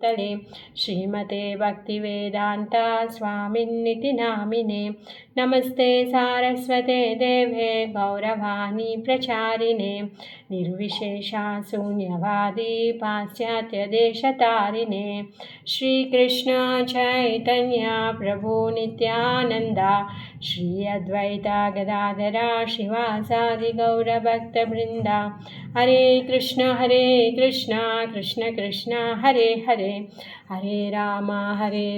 तले श्रीमते भक्तिवेदांत स्वामिन्निति नामिने। नमस्ते सारस्वते देवे गौरवाणी प्रचारिणे निर्विशेषा शून्यवादी पाश्चात्यदेशतारिणे। श्रीकृष्ण चैतन्य प्रभु नित्यानंद श्री अद्वैता गदाधरा शिवासादि गौरभक्तवृंद। हरे कृष्ण कृष्ण कृष्ण हरे हरे, हरे राम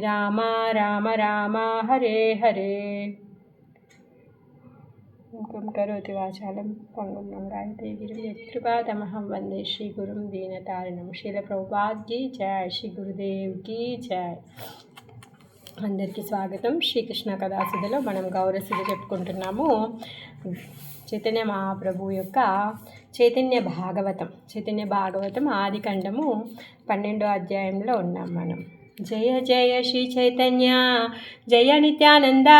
राम राम हरे हरे। मुखं करोति वाचालं पंगुं लंघयते गिरिं यत्कृपातमहं वन्दे श्रीगुरुं दीनतारिणं। శ్రీల ప్రభుపాద్ की जय, श्री गुरुदेव की जय। అందరికీ స్వాగతం। శ్రీకృష్ణ కథాసుధలో మనం గౌరసుధ చెప్పుకుంటున్నాము। చైతన్య మహాప్రభు యొక్క చైతన్య భాగవతం ఆదికాండము 12వ అధ్యాయంలో ఉన్నాం మనం। జయ జయ శ్రీ చైతన్య జయ నిత్యానంద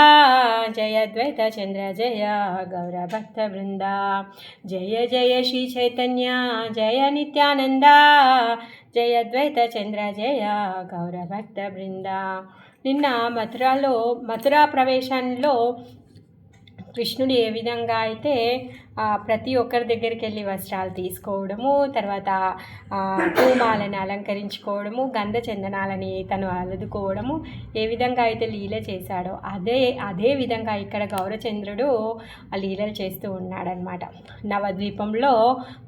జయ అద్వైత చంద్ర జయ గౌర భక్త బృంద। జయ జయ శ్రీ చైతన్య జయ నిత్యానంద జయ అద్వైత చంద్ర జయ గౌర భక్త బృంద। నిన్న మథురా ప్రవేశంలో కృష్ణుడు ఏ విధంగా అయితే ప్రతి ఒక్కరి దగ్గరికి వెళ్ళి వస్త్రాలు తీసుకోవడము, తర్వాత పూమాలను అలంకరించుకోవడము, గంధ చందనాలని తను అలదుకోవడము, ఏ విధంగా అయితే లీల చేశాడో అదే విధంగా ఇక్కడ గౌరచంద్రుడు ఆ లీలలు చేస్తూ ఉన్నాడనమాట। నవద్వీపంలో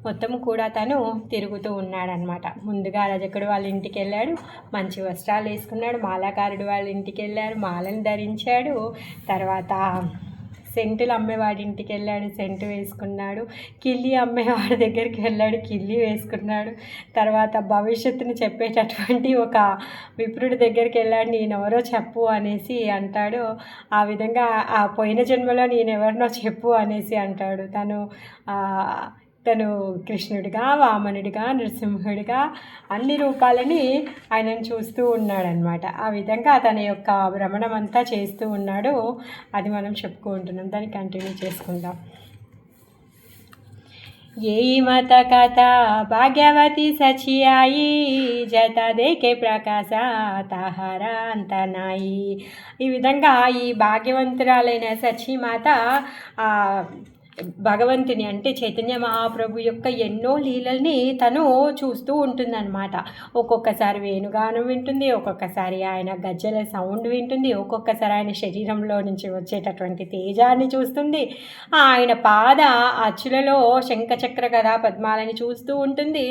మొత్తం కూడా తను తిరుగుతూ ఉన్నాడనమాట। ముందుగా రజకుడు వాళ్ళ ఇంటికి వెళ్ళాడు, మంచి వస్త్రాలు వేసుకున్నాడు। మాలాకారుడు వాళ్ళ ఇంటికి వెళ్ళారు, మాలను ధరించాడు। తర్వాత సెంటులు అమ్మేవాడి ఇంటికి వెళ్ళాడు, సెంటు వేసుకున్నాడు। కిల్లి అమ్మేవాడి దగ్గరికి వెళ్ళాడు, కిల్లి వేసుకున్నాడు। తర్వాత భవిష్యత్తుని చెప్పేటటువంటి ఒక విప్రుడి దగ్గరికి వెళ్ళాడు, నేనెవరో చెప్పు అనేసి అంటాడు। ఆ విధంగా ఆ పోయిన జన్మలో నేనెవరినో చెప్పు అనేసి అంటాడు। తను కృష్ణుడిగా, వామనుడిగా, నృసింహుడిగా అన్ని రూపాలని ఆయనను చూస్తూ ఉన్నాడనమాట। ఆ విధంగా తన యొక్క భ్రమణం అంతా చేస్తూ ఉన్నాడు। అది మనం చెప్పుకుంటున్నాం, దాన్ని కంటిన్యూ చేసుకుందాం। यही मत कथा भाग्यवती सची आई जता देखे प्रकाश ताहारा अंत नाई। ఈ విధంగా ఈ భాగ్యవంతురాలైన సచీమాత భగవంతుని అంటే చైతన్య మహాప్రభు యొక్క ఎన్నో లీలల్ని తను చూస్తూ ఉంటుందన్నమాట। ఒక్కొక్కసారి వేణుగానం వింటుంది, ఒక్కొక్కసారి ఆయన గజ్జల సౌండ్ వింటుంది, ఒక్కొక్కసారి ఆయన శరీరంలో నుంచి వచ్చేటటువంటి తేజాన్ని చూస్తుంది, ఆయన పాద అచ్చులలో శంఖచక్ర గదా పద్మాలని చూస్తూ ఉంటుంది।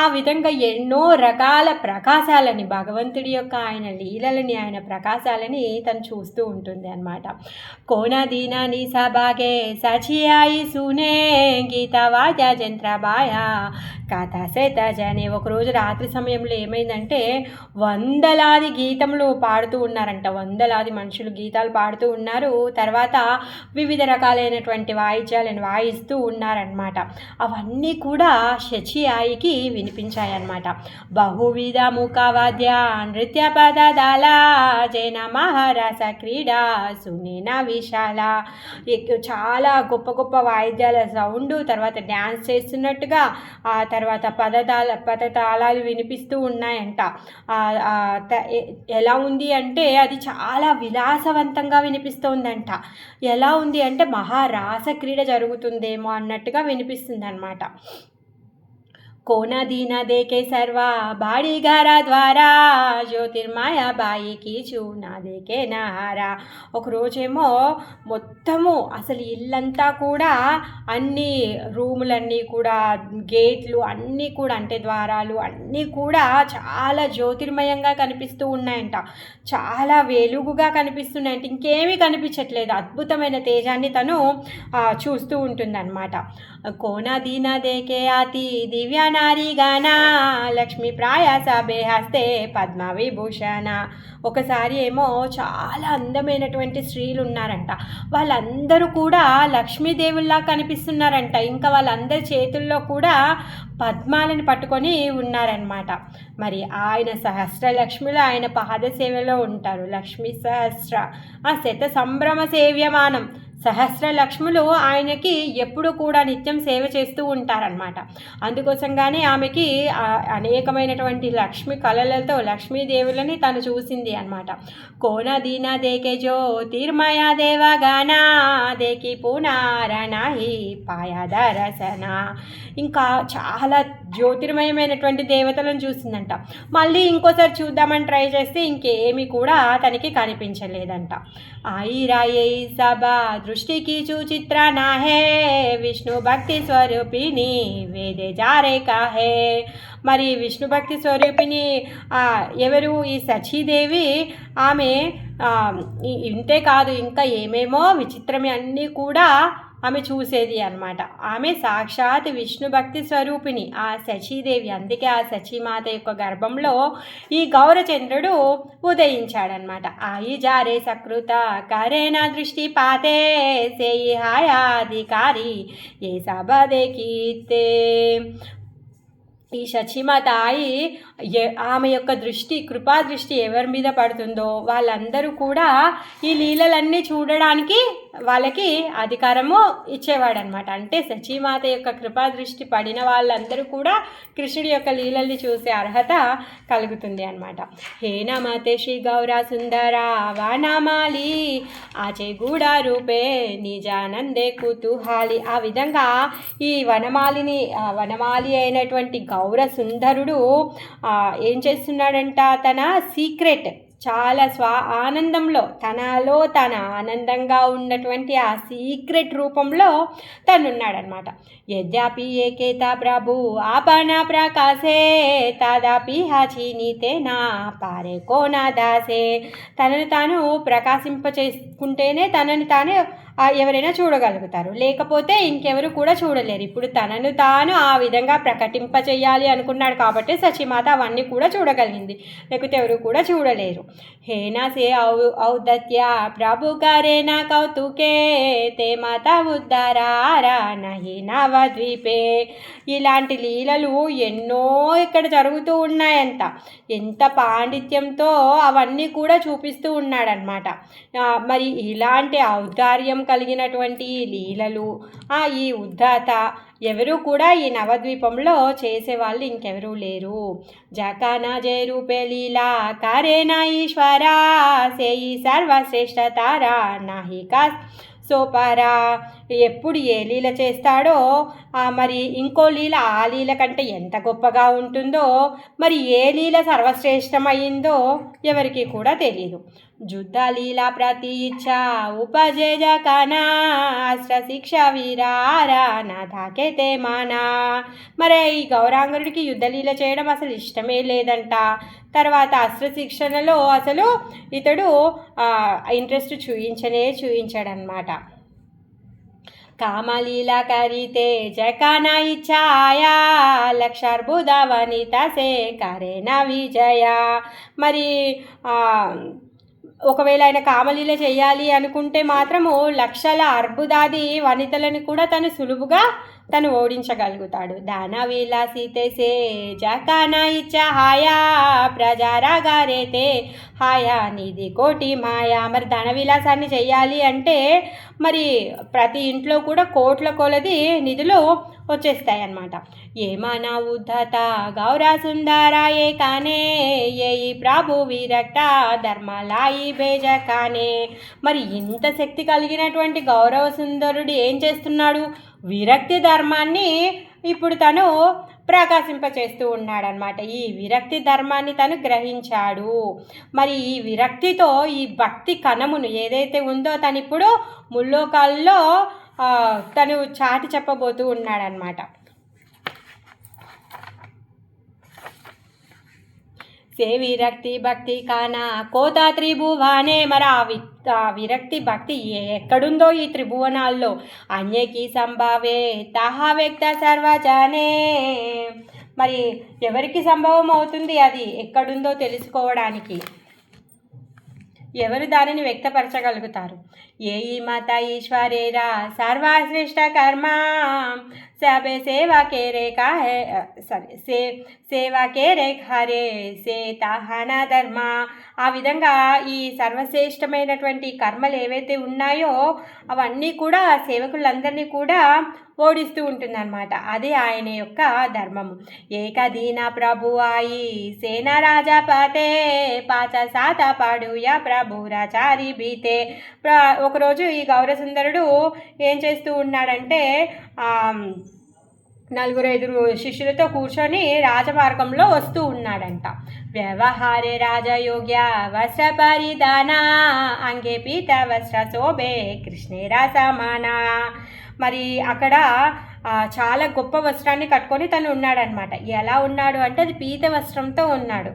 ఆ విధంగా ఎన్నో రకాల ప్రకాశాలని, భగవంతుడి యొక్క ఆయన లీలలని, ఆయన ప్రకాశాలని తను చూస్తూ ఉంటుంది అన్నమాట। కోనా దీనా నీ సభాగే సచియా సునే గీత వాద్య జంత్రబాయ కాతా సేతజనే। ఒకరోజు రాత్రి సమయంలో ఏమైందంటే వందలాది గీతములు పాడుతూ ఉన్నారంట, వందలాది మనుషులు గీతాలు పాడుతూ ఉన్నారు। తర్వాత వివిధ రకాలైనటువంటి వాయిద్యాలను వాయిస్తూ ఉన్నారనమాట। అవన్నీ కూడా శచియాయికి వినిపించాయన్నమాట। బహువిధ ముఖవాద్య నృత్య పదాల జైన మహారాస క్రీడా సునేన విశాల। చాలా గొప్ప గొప్ప వాయిద్యాల సౌండ్, తర్వాత డ్యాన్స్ చేస్తున్నట్టుగా, ఆ తర్వాత పదతాళాలు వినిపిస్తూ ఉన్నాయంట। ఎలా ఉంది అంటే అది చాలా విలాసవంతంగా వినిపిస్తోందంట। ఎలా ఉంది అంటే మహారాస క్రీడ జరుగుతుందేమో అన్నట్టుగా వినిపిస్తుంది అన్నమాట। కోనా దీనా దేకే సర్వా బాడీగారా ద్వారా జ్యోతిర్మాయ బాయికి చూనా దేకే నహారా। ఒకరోజేమో మొత్తము అసలు ఇల్లంతా కూడా అన్ని రూములన్నీ కూడా, గేట్లు అన్నీ కూడా అంటే ద్వారాలు అన్నీ కూడా చాలా జ్యోతిర్మయంగా కనిపిస్తూ ఉన్నాయంట, చాలా వెలుగుగా కనిపిస్తున్నాయంట, ఇంకేమీ కనిపించట్లేదు, అద్భుతమైన తేజాన్ని తను చూస్తూ ఉంటుందన్నమాట। కోనా దీనా దేకే ఆతి దివ్య నారీ గానా లక్ష్మీ ప్రాయాస బేహస్తే పద్మ విభూషణ। ఒకసారి ఏమో చాలా అందమైనటువంటి స్త్రీలు ఉన్నారంట, వాళ్ళందరూ కూడా లక్ష్మీదేవుల్లా కనిపిస్తున్నారంట, ఇంకా వాళ్ళందరి చేతుల్లో కూడా పద్మాలను పట్టుకొని ఉన్నారనమాట। మరి ఆయన సహస్రలక్ష్మిలో ఆయన పాద సేవలో ఉంటారు। లక్ష్మీ సహస్ర శత సంభ్రమ సేవ్యమానం సహస్ర లక్ష్ములు ఆయనకి ఎప్పుడు కూడా నిత్యం సేవ చేస్తూ ఉంటారనమాట. అందుకోసంగానే ఆమెకి అనేకమైనటువంటి లక్ష్మి కళలతో లక్ష్మీదేవులని తను చూసింది అనమాట. కోన దీన దేకే జ్యోతిర్మయ దేవగానా దేకి పునారణి పాయ దరసన. ఇంకా చాలా జ్యోతిర్మయమైనటువంటి దేవతలను చూసిందంట. మళ్ళీ ఇంకోసారి చూద్దామని ట్రై చేస్తే ఇంకేమీ కూడా తనకి కనిపించలేదంట. आई राये सबा दृष्टि की चुचित्रा ना है विष्णु भक्ति स्वरूपिणी वेदे जारे का है. మరి విష్ణు భక్తి స్వరూపిణి ఎవరు? ఈ సచీదేవి. ఆమె ఇంతే కాదు, ఇంకా ఏమేమో విచిత్రమే అన్నీ కూడా ఆమె చూసేది అనమాట. ఆమె సాక్షాత్ విష్ణు భక్తి స్వరూపిణి ఆ శచీదేవి. అందుకే ఆ శచీమాత యొక్క గర్భంలో ఈ గౌరచంద్రుడు ఉదయించాడనమాట. ఆయి జారే సకృత కరేనా దృష్టి పాతే సేయి హాయాధికారి ఏ సభదేకీతే. ఈ శచీమాత ఆమె యొక్క దృష్టి, కృపా దృష్టి ఎవరి మీద పడుతుందో వాళ్ళందరూ కూడా ఈ లీలలన్నీ చూడడానికి వాళ్ళకి అధికారము ఇచ్చేవాడనమాట. అంటే శచీమాత యొక్క కృపా దృష్టి పడిన వాళ్ళందరూ కూడా కృష్ణుడి యొక్క లీలల్ని చూసే అర్హత కలుగుతుంది అనమాట. హే నమతే శ్రీ గౌరా సుందర వానామాలి ఆచే గూఢ రూపే నిజానందే కుతూహాలి. ఆ విధంగా ఈ వనమాలి అయినటువంటి గౌర సుందరుడు ఏం చేస్తున్నాడంట? తన సీక్రెట్ చాలా ఆనందంలో తనలో తన ఆనందంగా ఉన్నటువంటి ఆ సీక్రెట్ రూపంలో తనున్నాడనమాట. యద్యాపి ఏకేత ప్రభు ఆపన ప్రకాశే తదాపి హచినితే నా పారే కోనా దాసే. తనను తాను ప్రకాశింపచేసుకుంటేనే తనని తానే ఎవరైనా చూడగలుగుతారు, లేకపోతే ఇంకెవరు కూడా చూడలేరు. ఇప్పుడు తనను తాను ఆ విధంగా ప్రకటింపచేయాలి అనుకున్నాడు కాబట్టి సచీమాత అవన్నీ కూడా చూడగలిగింది, లేకపోతే ఎవరు కూడా చూడలేరు. హేనా సే ఔదత్య ప్రభు కరేనా కౌతుకే తే మాత ఉద్ధారారా నహి నవద్వీపే. ఇలాంటి లీలలు ఎన్నో ఇక్కడ జరుగుతూ ఉన్నాయంట. ఎంత పాండిత్యంతో అవన్నీ కూడా చూపిస్తూ ఉన్నాడనమాట. మరి ఇలాంటి ఔదార్యం కలిగినటువంటి లీలలు ఈ ఉద్ధాత ఎవరు కూడా ఈ నవద్వీపంలో చేసేవాళ్ళు ఇంకెవరూ లేరు. జకానా జయ రూపే లీలా కారేనా ఈశ్వరా సేయి సర్వశ్రేష్ఠ తారా నాహికా సోపారా. ఎప్పుడు ఏ లీల చేస్తాడో మరి ఇంకో లీల ఆ లీల కంటే ఎంత గొప్పగా ఉంటుందో, మరి ఏ లీల సర్వశ్రేష్టమైందో ఎవరికి కూడా తెలియదు. జుద్ధ లీలా ప్రతి ఇచ్చా ఉపజేజ కనా అస్త్ర శిక్ష వీరారా నా ధాకేతే మానా. మరి ఈ గౌరాంగరుడికి యుద్ధలీల చేయడం అసలు ఇష్టమే లేదంట. తర్వాత అస్త్ర శిక్షణలో అసలు ఇతడు ఇంట్రెస్ట్ చూయించాడనమాట. కామలీలా కరితే జకానా ఇచ్చాయా లక్షార్బుద వనిత సే కరేనా విజయ. మరి ఒకవేళ ఆయన కామలీల చేయాలి అనుకుంటే మాత్రము లక్షల అర్బుదాది వనితలను కూడా తను సులువుగా ఓడించగలుగుతాడు. దాన విలాసితే సే జకానా ఇచ్చా హాయా ప్రజారాగారేతే హాయా నిధి కోటి మాయా. మరి ధన విలాసాన్ని చెయ్యాలి అంటే మరి ప్రతి ఇంట్లో కూడా కోట్ల కొలది నిధులు వచ్చేస్తాయి అన్నమాట. ఏమనా ఉద్ధత గౌరా సుందరా ఏ కానే ఏ ప్రభు విరక్త ధర్మలాయి బేజకానే. మరి ఇంత శక్తి కలిగినటువంటి గౌరవ సుందరుడు ఏం చేస్తున్నాడు? విరక్తి ధర్మాన్ని ఇప్పుడు తను ప్రకాశింపచేస్తూ ఉన్నాడనమాట. ఈ విరక్తి ధర్మాన్ని తను గ్రహించాడు. మరి ఈ విరక్తితో ఈ భక్తి కణమును ఏదైతే ఉందో తను ఇప్పుడు ముల్లోకాల్లో తను చాటి చెప్పబోతూ ఉన్నాడనమాట. సే విరక్తి భక్తి కానా కోతా త్రిభువనే. మరి ఆ విరక్తి భక్తి ఎక్కడుందో ఈ త్రిభువనాల్లో. అన్యకి సంభావే తహా వ్యక్త సర్వజనే. మరి ఎవరికి సంభవం అవుతుంది అది ఎక్కడుందో తెలుసుకోవడానికి? ఎవరు దానిని వ్యక్తపరచగలుగుతారు? ఏ ఈ మాత ఈశ్వరేరా సర్వశ్రేష్ఠ కర్మ सबे सेवा के रेखा है సేవా కే రేఖారే సే తాహన ధర్మ. ఆ విధంగా ఈ సర్వశ్రేష్టమైనటువంటి కర్మలు ఏవైతే ఉన్నాయో అవన్నీ కూడా సేవకులందరినీ కూడా ఓడిస్తూ ఉంటుందన్నమాట. అది ఆయన యొక్క ధర్మము. ఏకదీన ప్రభు ఆయి సేన రాజా పాతే పాచ సాత పాడుయ ప్రభు రాచారి బీతే. ఒకరోజు ఈ గౌరసుందరుడు ఏం చేస్తూ ఉన్నాడంటే 4-5 శిష్యులతో కూర్చొని రాజమార్గంలో వస్తూ ఉన్నాడంట. వ్యవహారే రాజయోగ్య వస్త్ర పరిధాన అంగే పీత వస్త్ర శోభే కృష్ణేరా సమాన. మరి అక్కడ చాలా గొప్ప వస్త్రాన్ని కట్టుకొని తను ఉన్నాడనమాట. ఎలా ఉన్నాడు అంటే అది పీత వస్త్రంతో ఉన్నాడు.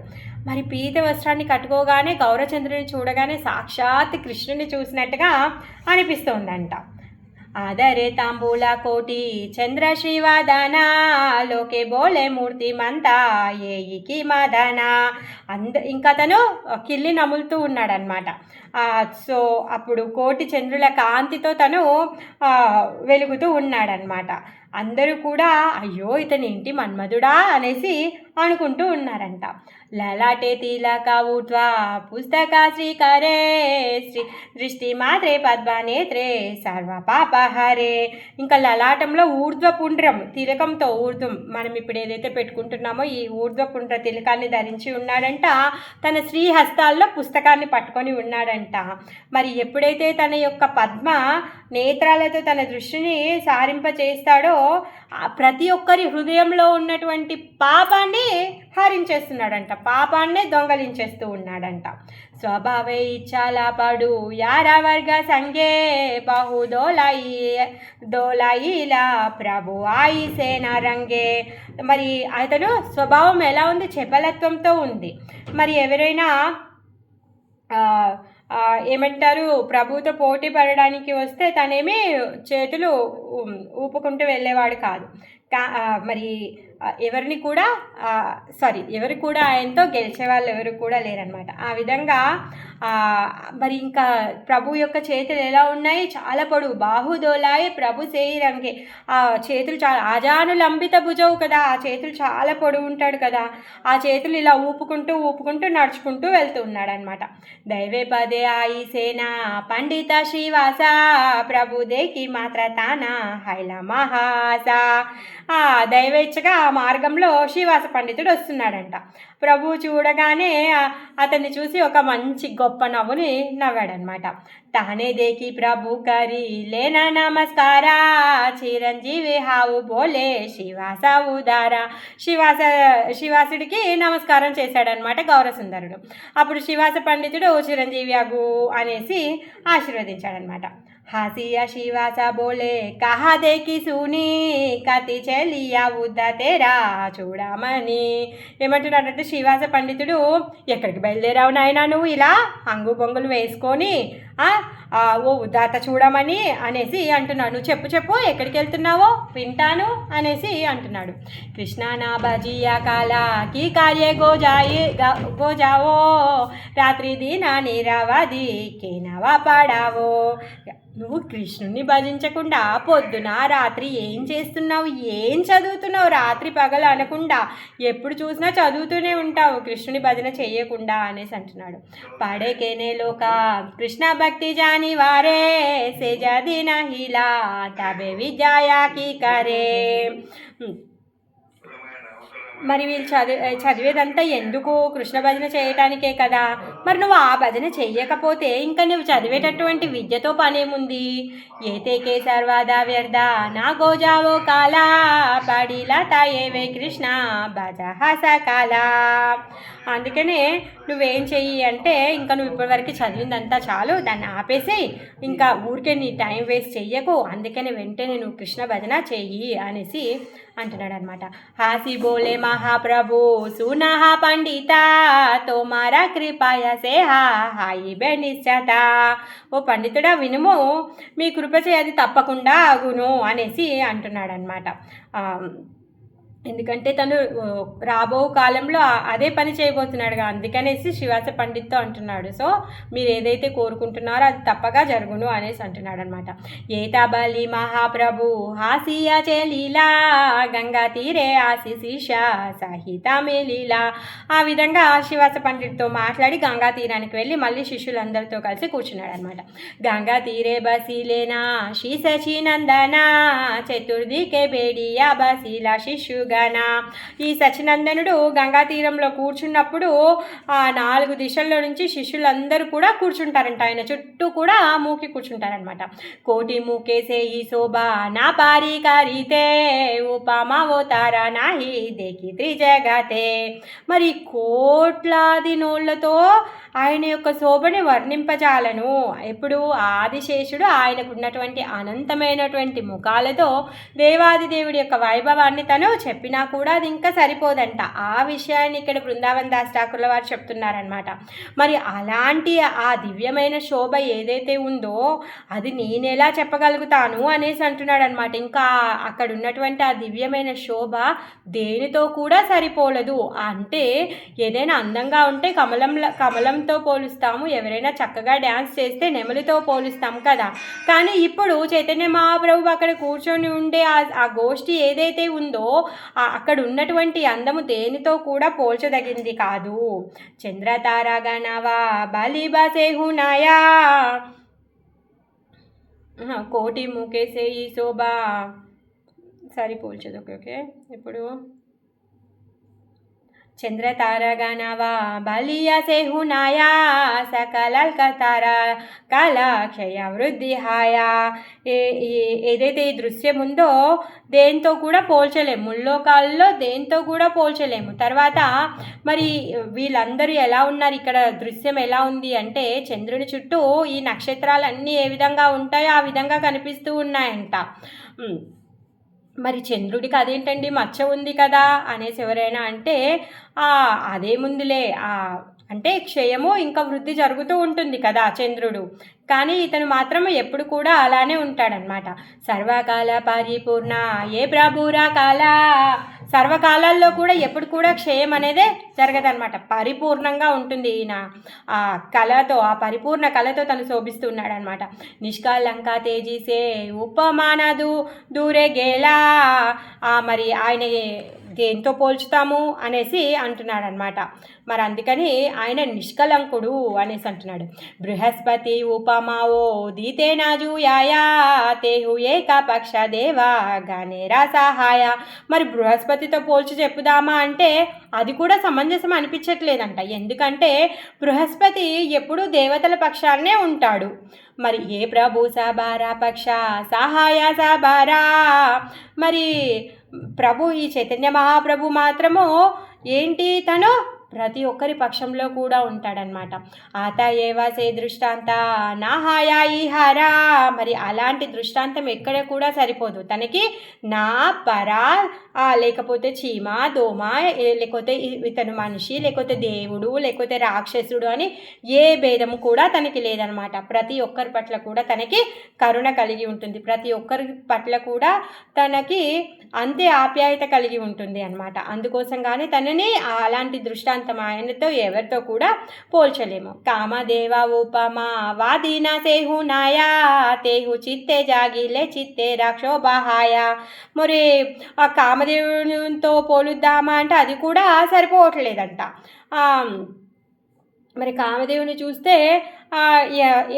మరి పీత వస్త్రాన్ని కట్టుకోగానే గౌరచంద్రుని చూడగానే సాక్షాత్ కృష్ణుని చూసినట్టుగా అనిపిస్తోందంట. ఆదరే తాంబూల కోటి చంద్ర శ్రీవాదన లోకే బోలే మూర్తి మంతా ఏయికి మదన. ఇంకా తను కిల్లి నములుతూ ఉన్నాడనమాట. సో అప్పుడు కోటి చంద్రుల కాంతితో తను వెలుగుతూ ఉన్నాడనమాట. అందరూ కూడా అయ్యో ఇతనేంటి మన్మధుడా అనేసి అనుకుంటూ ఉన్నారంట. లలాటే తిలక ఊర్ధ్వా పుస్తక శ్రీకరే శ్రీ దృష్టి మాత్రే పద్మనేత్రే సర్వ పాపహరే. ఇంకా లలాటంలో ఊర్ధ్వపుండ్రం తిలకంతో మనం ఇప్పుడు ఏదైతే పెట్టుకుంటున్నామో ఈ ఊర్ధ్వపుండ్ర తిలకాన్ని ధరించి ఉన్నాడంట. తన శ్రీహస్తాల్లో పుస్తకాన్ని పట్టుకొని ఉన్నాడంట. మరి ఎప్పుడైతే తన యొక్క పద్మ నేత్రాలతో తన దృష్టిని సారింప చేస్తాడో ప్రతి ఒక్కరి హృదయంలో ఉన్నటువంటి పాపాన్ని హరించేస్తున్నాడంట, పాపాన్నే దొంగలించేస్తూ ఉన్నాడంట. స్వభావే ఇచ్చాలా పడు యారా వర్గ సంగే బహు దోలాయిలా ప్రభు ఆయి సేనా రంగే. మరి అతను స్వభావం ఎలా ఉంది? చపలత్వంతో ఉంది. మరి ఎవరైనా ఏమంటారు ప్రభుతో పోటీ పడడానికి వస్తే తనేమి చేతులు ఊపుకుంటూ వెళ్ళేవాడు కాదు. మరి ఎవరు కూడా ఆయనతో గెలిచే వాళ్ళు ఎవరు కూడా లేరనమాట. ఆ విధంగా మరి ఇంకా ప్రభు యొక్క చేతులు ఎలా ఉన్నాయి? చాలా పొడవు. బాహుదోలాయి ప్రభు సేయి రంగే. ఆ చేతులు చాలా ఆజానులంబిత భుజవు కదా, ఆ చేతులు చాలా పొడవు ఉంటాడు కదా. ఆ చేతులు ఇలా ఊపుకుంటూ నడుచుకుంటూ వెళ్తూ ఉన్నాడు అనమాట. దైవే పదే ఆయి సేన పండిత శ్రీవాస ప్రభు దేకి మాత్ర తానా హైల మహాసా. దైవేచ్ఛగా ఆ మార్గంలో శ్రీవాస పండితుడు వస్తున్నాడంట. ప్రభు చూడగానే అతన్ని చూసి ఒక మంచి గొప్ప నవ్వుని నవ్వాడనమాట. తానే దేకి ప్రభు కరి లేనా నమస్కారా చిరంజీవి హావు బోలే శ్రీవాస ఉదారా. శ్రీవాసుడికి నమస్కారం చేశాడనమాట గౌరసుందరుడు. అప్పుడు శ్రీవాస పండితుడు చిరంజీవి అగు అనేసి ఆశీర్వదించాడనమాట. హాసియా శ్రీవాస బోలే కహా దేకి సూని కతి చెలియా ఉద్దా తేరా చూడమని. ఏమంటున్నాడంటే శ్రీవాస పండితుడు, ఎక్కడికి బయలుదేరావు నాయనా నువ్వు ఇలా హంగు బొంగులు వేసుకొని ఓ ఉదాత చూడమని అనేసి అంటున్నాడు. నువ్వు చెప్పు ఎక్కడికి వెళ్తున్నావో వింటాను అనేసి అంటున్నాడు. కృష్ణ నా భజియా కాలా కీ కార్య గోజావో రాత్రి దినా నీరావది కేనవా పాడావో. నువ్వు కృష్ణుని భజించకుండా పొద్దున రాత్రి ఏం చేస్తున్నావు, ఏం చదువుతున్నావు? రాత్రి పగలు అనకుండా ఎప్పుడు చూసినా చదువుతూనే ఉంటావు, కృష్ణుని భజన చేయకుండా అనేసి అంటున్నాడు. పాడేకేనే లోక కృష్ణ భక్తి జాని వారే సేజది నహిలా తబే విజయాకి కరే. మరి వీళ్ళు చదివేదంతా ఎందుకు? కృష్ణ భజన చేయటానికే కదా. మరి నువ్వు ఆ భజన చెయ్యకపోతే ఇంకా నువ్వు చదివేటటువంటి విద్యతో పనేముంది? ఏతేకే సర్వాదా వ్యర్థ నా గోజావో కాలా పడిలా తాయేవే కృష్ణ భజహ సకాలా. అందుకనే నువ్వేం చెయ్యి అంటే ఇంకా నువ్వు ఇప్పటివరకు చదివిందంతా చాలు, దాన్ని ఆపేసి ఇంకా ఊరికే నీ టైం వేస్ట్ చెయ్యకు, అందుకని వెంటనే నువ్వు కృష్ణ భజన చెయ్యి అనేసి అంటున్నాడు అనమాట. హాసి బోలే మహాప్రభు సునహ పండిత తోమారా కృపాయ సే హాయి బెనిశ్చత. ఓ పండితుడా వినుము, మీ కృప అది తప్పకుండా అగును అనేసి అంటున్నాడు అనమాట. ఎందుకంటే తను రాబో కాలంలో అదే పని చేయబోతున్నాడుగా, అందుకనేసి శ్రీవాస పండిత్తో అంటున్నాడు. సో మీరు ఏదైతే కోరుకుంటున్నారో అది తప్పగా జరుగును అనేసి అంటున్నాడు అనమాట. ఏతాబలి మహాప్రభు హాసియా లీలా గంగా తీరే ఆశిశీష సహిత లీలా. ఆ విధంగా శ్రీవాస పండిత్తో మాట్లాడి గంగా తీరానికి వెళ్ళి మళ్ళీ శిష్యులందరితో కలిసి కూర్చున్నాడు అనమాట. గంగా తీరే బసీలేనా శ్రీ సచినందన చతుర్దికే బేడియా బసీలా శిష్యు ఈ సచినందనుడు గంగా తీరంలో కూర్చున్నప్పుడు ఆ 4 దిశల్లో నుంచి శిష్యులందరూ కూడా కూర్చుంటారంట, ఆయన చుట్టూ కూడా మూకి కూర్చుంటారనమాట. కోటి మూకేసే ఈ శోభ నా పారి కారితే ఉపమావతారా నాహి దేకి త్రిజగతే. మరి కోట్లాది నోళ్లతో ఆయన యొక్క శోభని వర్ణింపజాలను. ఎప్పుడు ఆదిశేషుడు ఆయనకున్నటువంటి అనంతమైనటువంటి ముఖాలతో దేవాది దేవుడి యొక్క వైభవాన్ని తను చెప్పినా కూడా అది ఇంకా సరిపోదంట. ఆ విషయాన్ని ఇక్కడ బృందావన్ దాస్ ఠాకూర్ల వారు చెప్తున్నారనమాట. మరి అలాంటి ఆ దివ్యమైన శోభ ఏదైతే ఉందో అది నేనెలా చెప్పగలుగుతాను అనేసి అంటున్నాడు అనమాట. ఇంకా అక్కడ ఉన్నటువంటి ఆ దివ్యమైన శోభ దేనితో కూడా సరిపోలేదు. అంటే ఏదైనా అందంగా ఉంటే కమలంతో పోలుస్తాము, ఎవరైనా చక్కగా డ్యాన్స్ చేస్తే నెమలితో పోలుస్తాము కదా. కానీ ఇప్పుడు చైతన్య మహాప్రభు అక్కడ కూర్చొని ఉండే ఆ గోష్ఠి ఏదైతే ఉందో అక్కడ ఉన్నటువంటి అందము దేనితో కూడా పోల్చదగింది కాదు. చంద్రతారాగణవా బలిబాసేహునాయా కోటి మూకేసే ఈ శోభ సరిపోల్చదు. ఓకే ఇప్పుడు చంద్రతారగణవా బలియా సేహునాయా సకలల్ కతారా కళాక్షయ వృద్ధి హాయా. ఏదైతే ఈ దృశ్యం ఉందో దేంతో కూడా పోల్చలేము, ముల్లోకాల్లో దేంతో కూడా పోల్చలేము. తర్వాత మరి వీళ్ళందరూ ఎలా ఉన్నారు, ఇక్కడ దృశ్యం ఎలా ఉంది అంటే చంద్రుని చుట్టూ ఈ నక్షత్రాలన్నీ ఏ విధంగా ఉంటాయో ఆ విధంగా కనిపిస్తూ ఉన్నాయంట. మరి చంద్రుడికి అదేంటండి మచ్చ ఉంది కదా అనేసి ఎవరైనా అంటే అదేముందిలే, అంటే క్షయము ఇంకా వృద్ధి జరుగుతూ ఉంటుంది కదా చంద్రుడు, కానీ ఇతను మాత్రం ఎప్పుడు కూడా అలానే ఉంటాడనమాట. సర్వకాల పరిపూర్ణ ఏ ప్రభురా కాల, సర్వకాలాల్లో కూడా ఎప్పుడు కూడా క్షయం అనేదే జరగదనమాట, పరిపూర్ణంగా ఉంటుంది ఈయన ఆ కళతో, ఆ పరిపూర్ణ కళతో తను శోభిస్తున్నాడు అనమాట. నిష్కాలంక తేజీసే ఉపమానదు దూరే గేలా. మరి ఆయన దేంతో పోల్చుతాము అనేసి అంటున్నాడు అనమాట. మరి అందుకని ఆయన నిష్కలంకుడు అనేసి అంటున్నాడు. బృహస్పతి ఉపమావో దీతేనాజుయాయా తేహు ఏకపక్ష దేవా గణేరా సహాయ. మరి బృహస్పతితో పోల్చి చెప్పుదామా అంటే అది కూడా సమంజసం అనిపించట్లేదంట. ఎందుకంటే బృహస్పతి ఎప్పుడూ దేవతల పక్షాన్నే ఉంటాడు. మరి ఏ ప్రభు సబారా పక్ష సహాయ సబారా. మరి ప్రభు ఈ చైతన్య మహాప్రభు మాత్రము ఏంటి, తను ప్రతి ఒక్కరి పక్షంలో కూడా ఉంటాడనమాట. ఆత ఏవాసే దృష్టాంత నాహాయా ఈహారా. మరి అలాంటి దృష్టాంతం ఎక్కడ కూడా సరిపోదు తనకి. నా పరా లేకపోతే చీమ దోమ, లేకపోతే ఇతను మనిషి, లేకపోతే దేవుడు, లేకపోతే రాక్షసుడు అని ఏ భేదము కూడా తనకి లేదనమాట. ప్రతి ఒక్కరి పట్ల కూడా తనకి కరుణ కలిగి ఉంటుంది, ప్రతి ఒక్కరి పట్ల కూడా తనకి అంతే ఆప్యాయత కలిగి ఉంటుంది అనమాట. అందుకోసం కానీ తనని అలాంటి దృష్టాంతం ఆయనతో ఎవరితో కూడా పోల్చలేము. కామదేవ ఉపమా వాదీనా సేహు నాయా తేహు చిత్తే జాగిలే చిత్తే రాక్షోభాయ. మరి ఆ కామదేవునితో పోలుద్దామా అంటే అది కూడా సరిపోవట్లేదంట. మరి కామదేవుని చూస్తే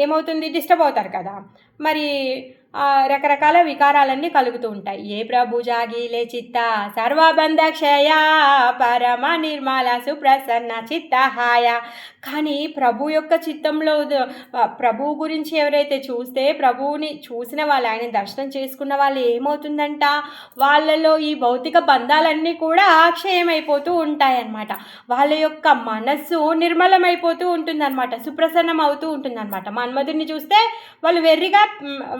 ఏమవుతుంది, డిస్టర్బ్ అవుతారు కదా. మరి రకరకాల వికారాలన్నీ కలుగుతూ ఉంటాయి. ఏ ప్రభు జాగిలే చిత్త సర్వబంధ క్షయ పరమ నిర్మల సుప్రసన్న చిత్తహాయ. కానీ ప్రభు యొక్క చిత్తంలో ప్రభువు గురించి ఎవరైతే చూస్తే, ప్రభువుని చూసిన వాళ్ళు, ఆయన దర్శనం చేసుకున్న వాళ్ళు ఏమవుతుందంట, వాళ్ళలో ఈ భౌతిక బంధాలన్నీ కూడా క్షయమైపోతూ ఉంటాయన్నమాట. వాళ్ళ యొక్క మనస్సు నిర్మలమైపోతూ ఉంటుందన్నమాట, సుప్రసన్నం అవుతూ ఉంటుందన్నమాట. మన్మధుడిని చూస్తే వాళ్ళు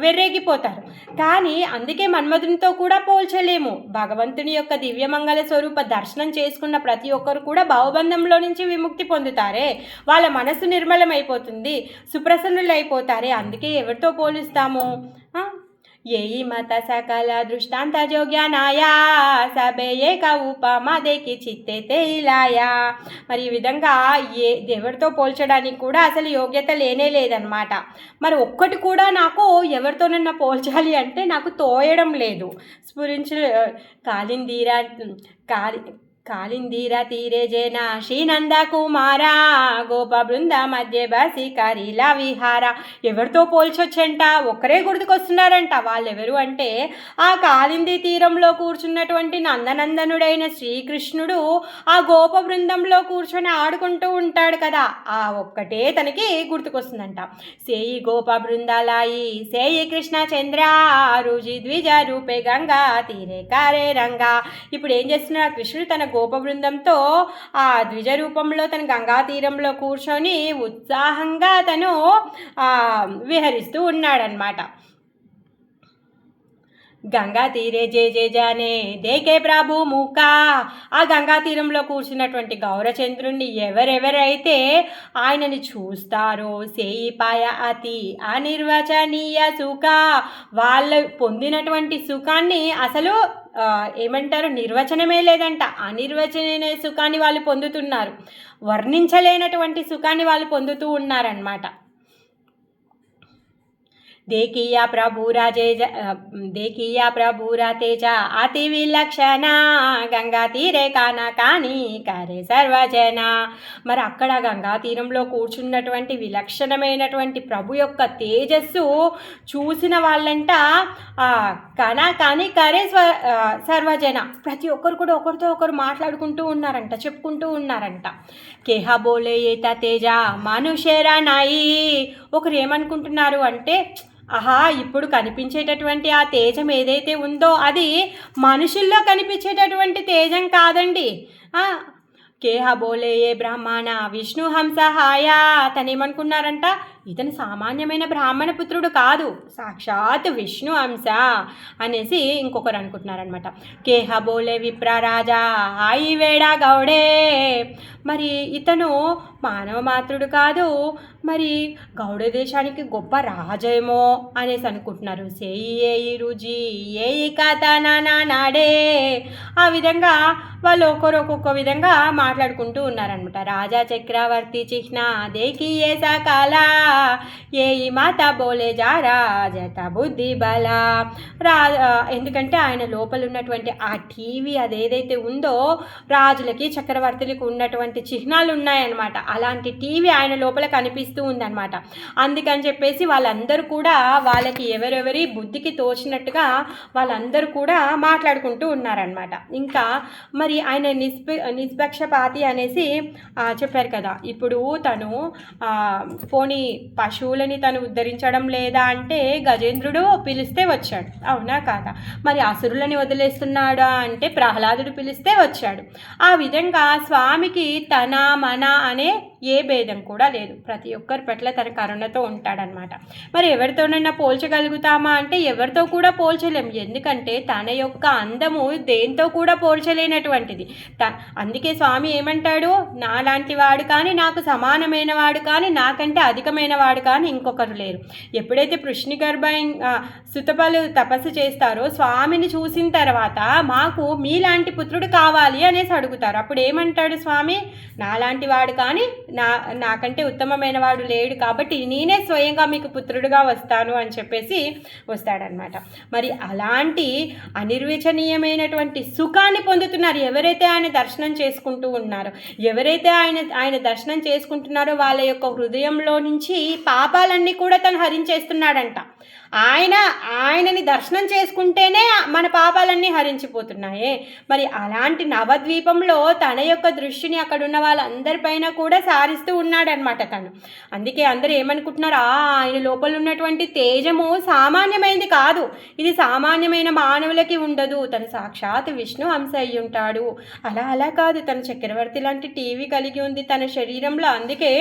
వెర్రేగిపోతారు. కానీ అందుకే మన్మధునితో కూడా పోల్చలేము. భగవంతుని యొక్క దివ్యమంగళ స్వరూప దర్శనం చేసుకున్న ప్రతి ఒక్కరు కూడా భావబంధంలో నుంచి విముక్తి పొందుతారే, వాళ్ళ మనసు నిర్మలమైపోతుంది, సుప్రసన్నులు అయిపోతారే. అందుకే ఎవరితో పోలుస్తాము, येई मत सकल दृष्टांत जोग्यानाया सबे ఏక ఉపమా దేకి చిత్తే తేలాయా. మరి ఈ విధంగా ఎవరితో పోల్చడానికి కూడా అసలు యోగ్యత లేనే లేదనమాట. మరి ఒక్కటి కూడా నాకు ఎవరితోనన్నా పోల్చాలి అంటే నాకు తోయడం లేదు. స్ఫురించి కాలిందీర తీరే జేన శ్రీనంద కుమార గోప బృంద మధ్య బసి కరీలా విహార. ఎవరితో పోల్చొచ్చంట, ఒక్కరే గుర్తుకొస్తున్నారంట. వాళ్ళెవరు అంటే ఆ కాలింది తీరంలో కూర్చున్నటువంటి నందనందనుడైన శ్రీకృష్ణుడు ఆ గోప బృందంలో కూర్చొని ఆడుకుంటూ ఉంటాడు కదా, ఆ ఒక్కటే తనకి గుర్తుకొస్తుందంట. సేయి గోప బృందాలాయి సేయి కృష్ణ చంద్ర రుజి ద్విజ రూపే గంగా తీరే కారే రంగా. ఇప్పుడు ఏం చేస్తున్నాడు కృష్ణుడు తన గోప బృందంతో ఆ ద్విజ రూపంలో తన గంగా తీరంలో కూర్చొని ఉత్సాహంగా తను విహరిస్తూ ఉన్నాడనమాట. గంగా తీరే జే జే జానే దేకే ప్రభు ముఖా. ఆ గంగా తీరంలో కూర్చున్నటువంటి గౌరచంద్రుణ్ణి ఎవరెవరైతే ఆయనని చూస్తారో సేయి పాయ అతి అనిర్వచనీయ సుఖ. వాళ్ళు పొందినటువంటి సుఖాన్ని అసలు ఏమంటారు, నిర్వచనమే లేదంట. అనిర్వచనీయ సుఖాన్ని వాళ్ళు పొందుతున్నారు, వర్ణించలేనటువంటి సుఖాన్ని వాళ్ళు పొందుతూ ఉన్నారన్నమాట. देखिया प्रभुरा तेज अति विलक्षण గంగా తీరే కానా కానీ కరే సర్వజన. మరి అక్కడ గంగా తీరంలో కూర్చున్నటువంటి విలక్షణమైనటువంటి ప్రభు యొక్క తేజస్సు చూసిన వాళ్ళంట కానా కానీ కరే సర్వజన. ప్రతి ఒక్కరు కూడా ఒకరితో ఒకరు మాట్లాడుకుంటూ ఉన్నారంట, చెప్పుకుంటూ ఉన్నారంట. కేహా బోలే ఏత తేజ మనుషేరా నాయి. ఒకరు ఏమనుకుంటున్నారు అంటే, ఆహా ఇప్పుడు కనిపించేటటువంటి ఆ తేజం ఏదైతే ఉందో అది మనుషుల్లో కనిపించేటటువంటి తేజం కాదండి. కేహ బోలే ఏ బ్రాహ్మణ విష్ణు హంసహాయ. తనేమనుకున్నారంట, ఇతను సామాన్యమైన బ్రాహ్మణ పుత్రుడు కాదు, సాక్షాత్ విష్ణు హంస అనేసి ఇంకొకరు అనుకుంటున్నారనమాట. కేహ బోలే విప్రరాజా హాయి వేడా గౌడే. మరి ఇతను మానవ మాత్రుడు కాదు, మరి గౌడ దేశానికి గొప్ప రాజేమో అనేసి అనుకుంటున్నారు. సేయి ఏయి రుజి ఏయి కథ నాడే. ఆ విధంగా వాళ్ళు ఒకరు ఒక్కొక్క విధంగా మాట్లాడుకుంటూ ఉన్నారనమాట. రాజా చక్రవర్తి చిహ్న దేకి ఏ సకాల ఏయి మాత బోలే జారా జత బుద్ధి బల. ఎందుకంటే ఆయన లోపల ఉన్నటువంటి ఆ టీవీ అదేదైతే ఉందో రాజులకి చక్రవర్తులకి ఉన్నటువంటి చిహ్నాలు ఉన్నాయన్నమాట. అలాంటి టీవీ ఆయన లోపల కనిపిస్తూ ఉందన్నమాట. అందుకని చెప్పేసి వాళ్ళందరూ కూడా వాళ్ళకి ఎవరెవరి బుద్ధికి తోచినట్టుగా వాళ్ళందరూ కూడా మాట్లాడుకుంటూ ఉన్నారనమాట. ఇంకా మరి ఆయన నిష్పక్షపాతి అనేసి చెప్పారు కదా. ఇప్పుడు తను పోనీ పశువులని తను ఉద్ధరించడం లేదా అంటే గజేంద్రుడు పిలిస్తే వచ్చాడు, అవునా కాదా? మరి అసురులని వదిలేస్తున్నాడా అంటే ప్రహ్లాదుడు పిలిస్తే వచ్చాడు. ఆ విధంగా స్వామికి తన మన అనే ఏ భేదం కూడా లేదు. ప్రతి ఒక్కరి పట్ల తన కరుణతో ఉంటాడనమాట. మరి ఎవరితోనైనా పోల్చగలుగుతామా అంటే ఎవరితో కూడా పోల్చలేం. ఎందుకంటే తన యొక్క అందము దేంతో కూడా పోల్చలేనటువంటిది. అందుకే స్వామి ఏమంటాడు, నాలాంటి వాడు కానీ నాకు సమానమైన వాడు కానీ నాకంటే అధికమైన వాడు కానీ ఇంకొకరు లేరు. ఎప్పుడైతే పృష్ణిగర్భ సుతపలు తపస్సు చేస్తారో స్వామిని చూసిన తర్వాత మాకు మీలాంటి పుత్రుడు కావాలి అనేసి అడుగుతారు. అప్పుడు ఏమంటాడు స్వామి, నాలాంటి వాడు కానీ నాకంటే ఉత్తమమైన వాడు లేడు కాబట్టి నేనే స్వయంగా మీకు పుత్రుడుగా వస్తాను అని చెప్పేసి వస్తాడనమాట. మరి అలాంటి అనిర్వచనీయమైనటువంటి సుఖాన్ని పొందుతున్నారు ఎవరైతే ఆయన దర్శనం చేసుకుంటూ ఉన్నారో. ఎవరైతే ఆయన దర్శనం చేసుకుంటున్నారో వాళ్ళ యొక్క హృదయంలో నుంచి పాపాలన్నీ కూడా తను హరించేస్తున్నాడంట. ఆయనని దర్శనం చేసుకుంటేనే మన పాపాలన్నీ హరించిపోతున్నాయే. మరి అలాంటి నవద్వీపంలో తన యొక్క దృష్టిని అక్కడ ఉన్న వాళ్ళందరిపైన కూడా సారిస్తూ ఉన్నాడనమాట తను. అందుకే అందరూ ఏమనుకుంటున్నారు, ఆయన లోపల ఉన్నటువంటి తేజము సామాన్యమైనది కాదు, ఇది సామాన్యమైన మానవులకి ఉండదు, తను సాక్షాత్ విష్ణు హంస అయి ఉంటాడు. అలా కాదు, తను చక్రవర్తి లాంటి టీవీ కలిగి ఉంది తన శరీరంలో. అందుకే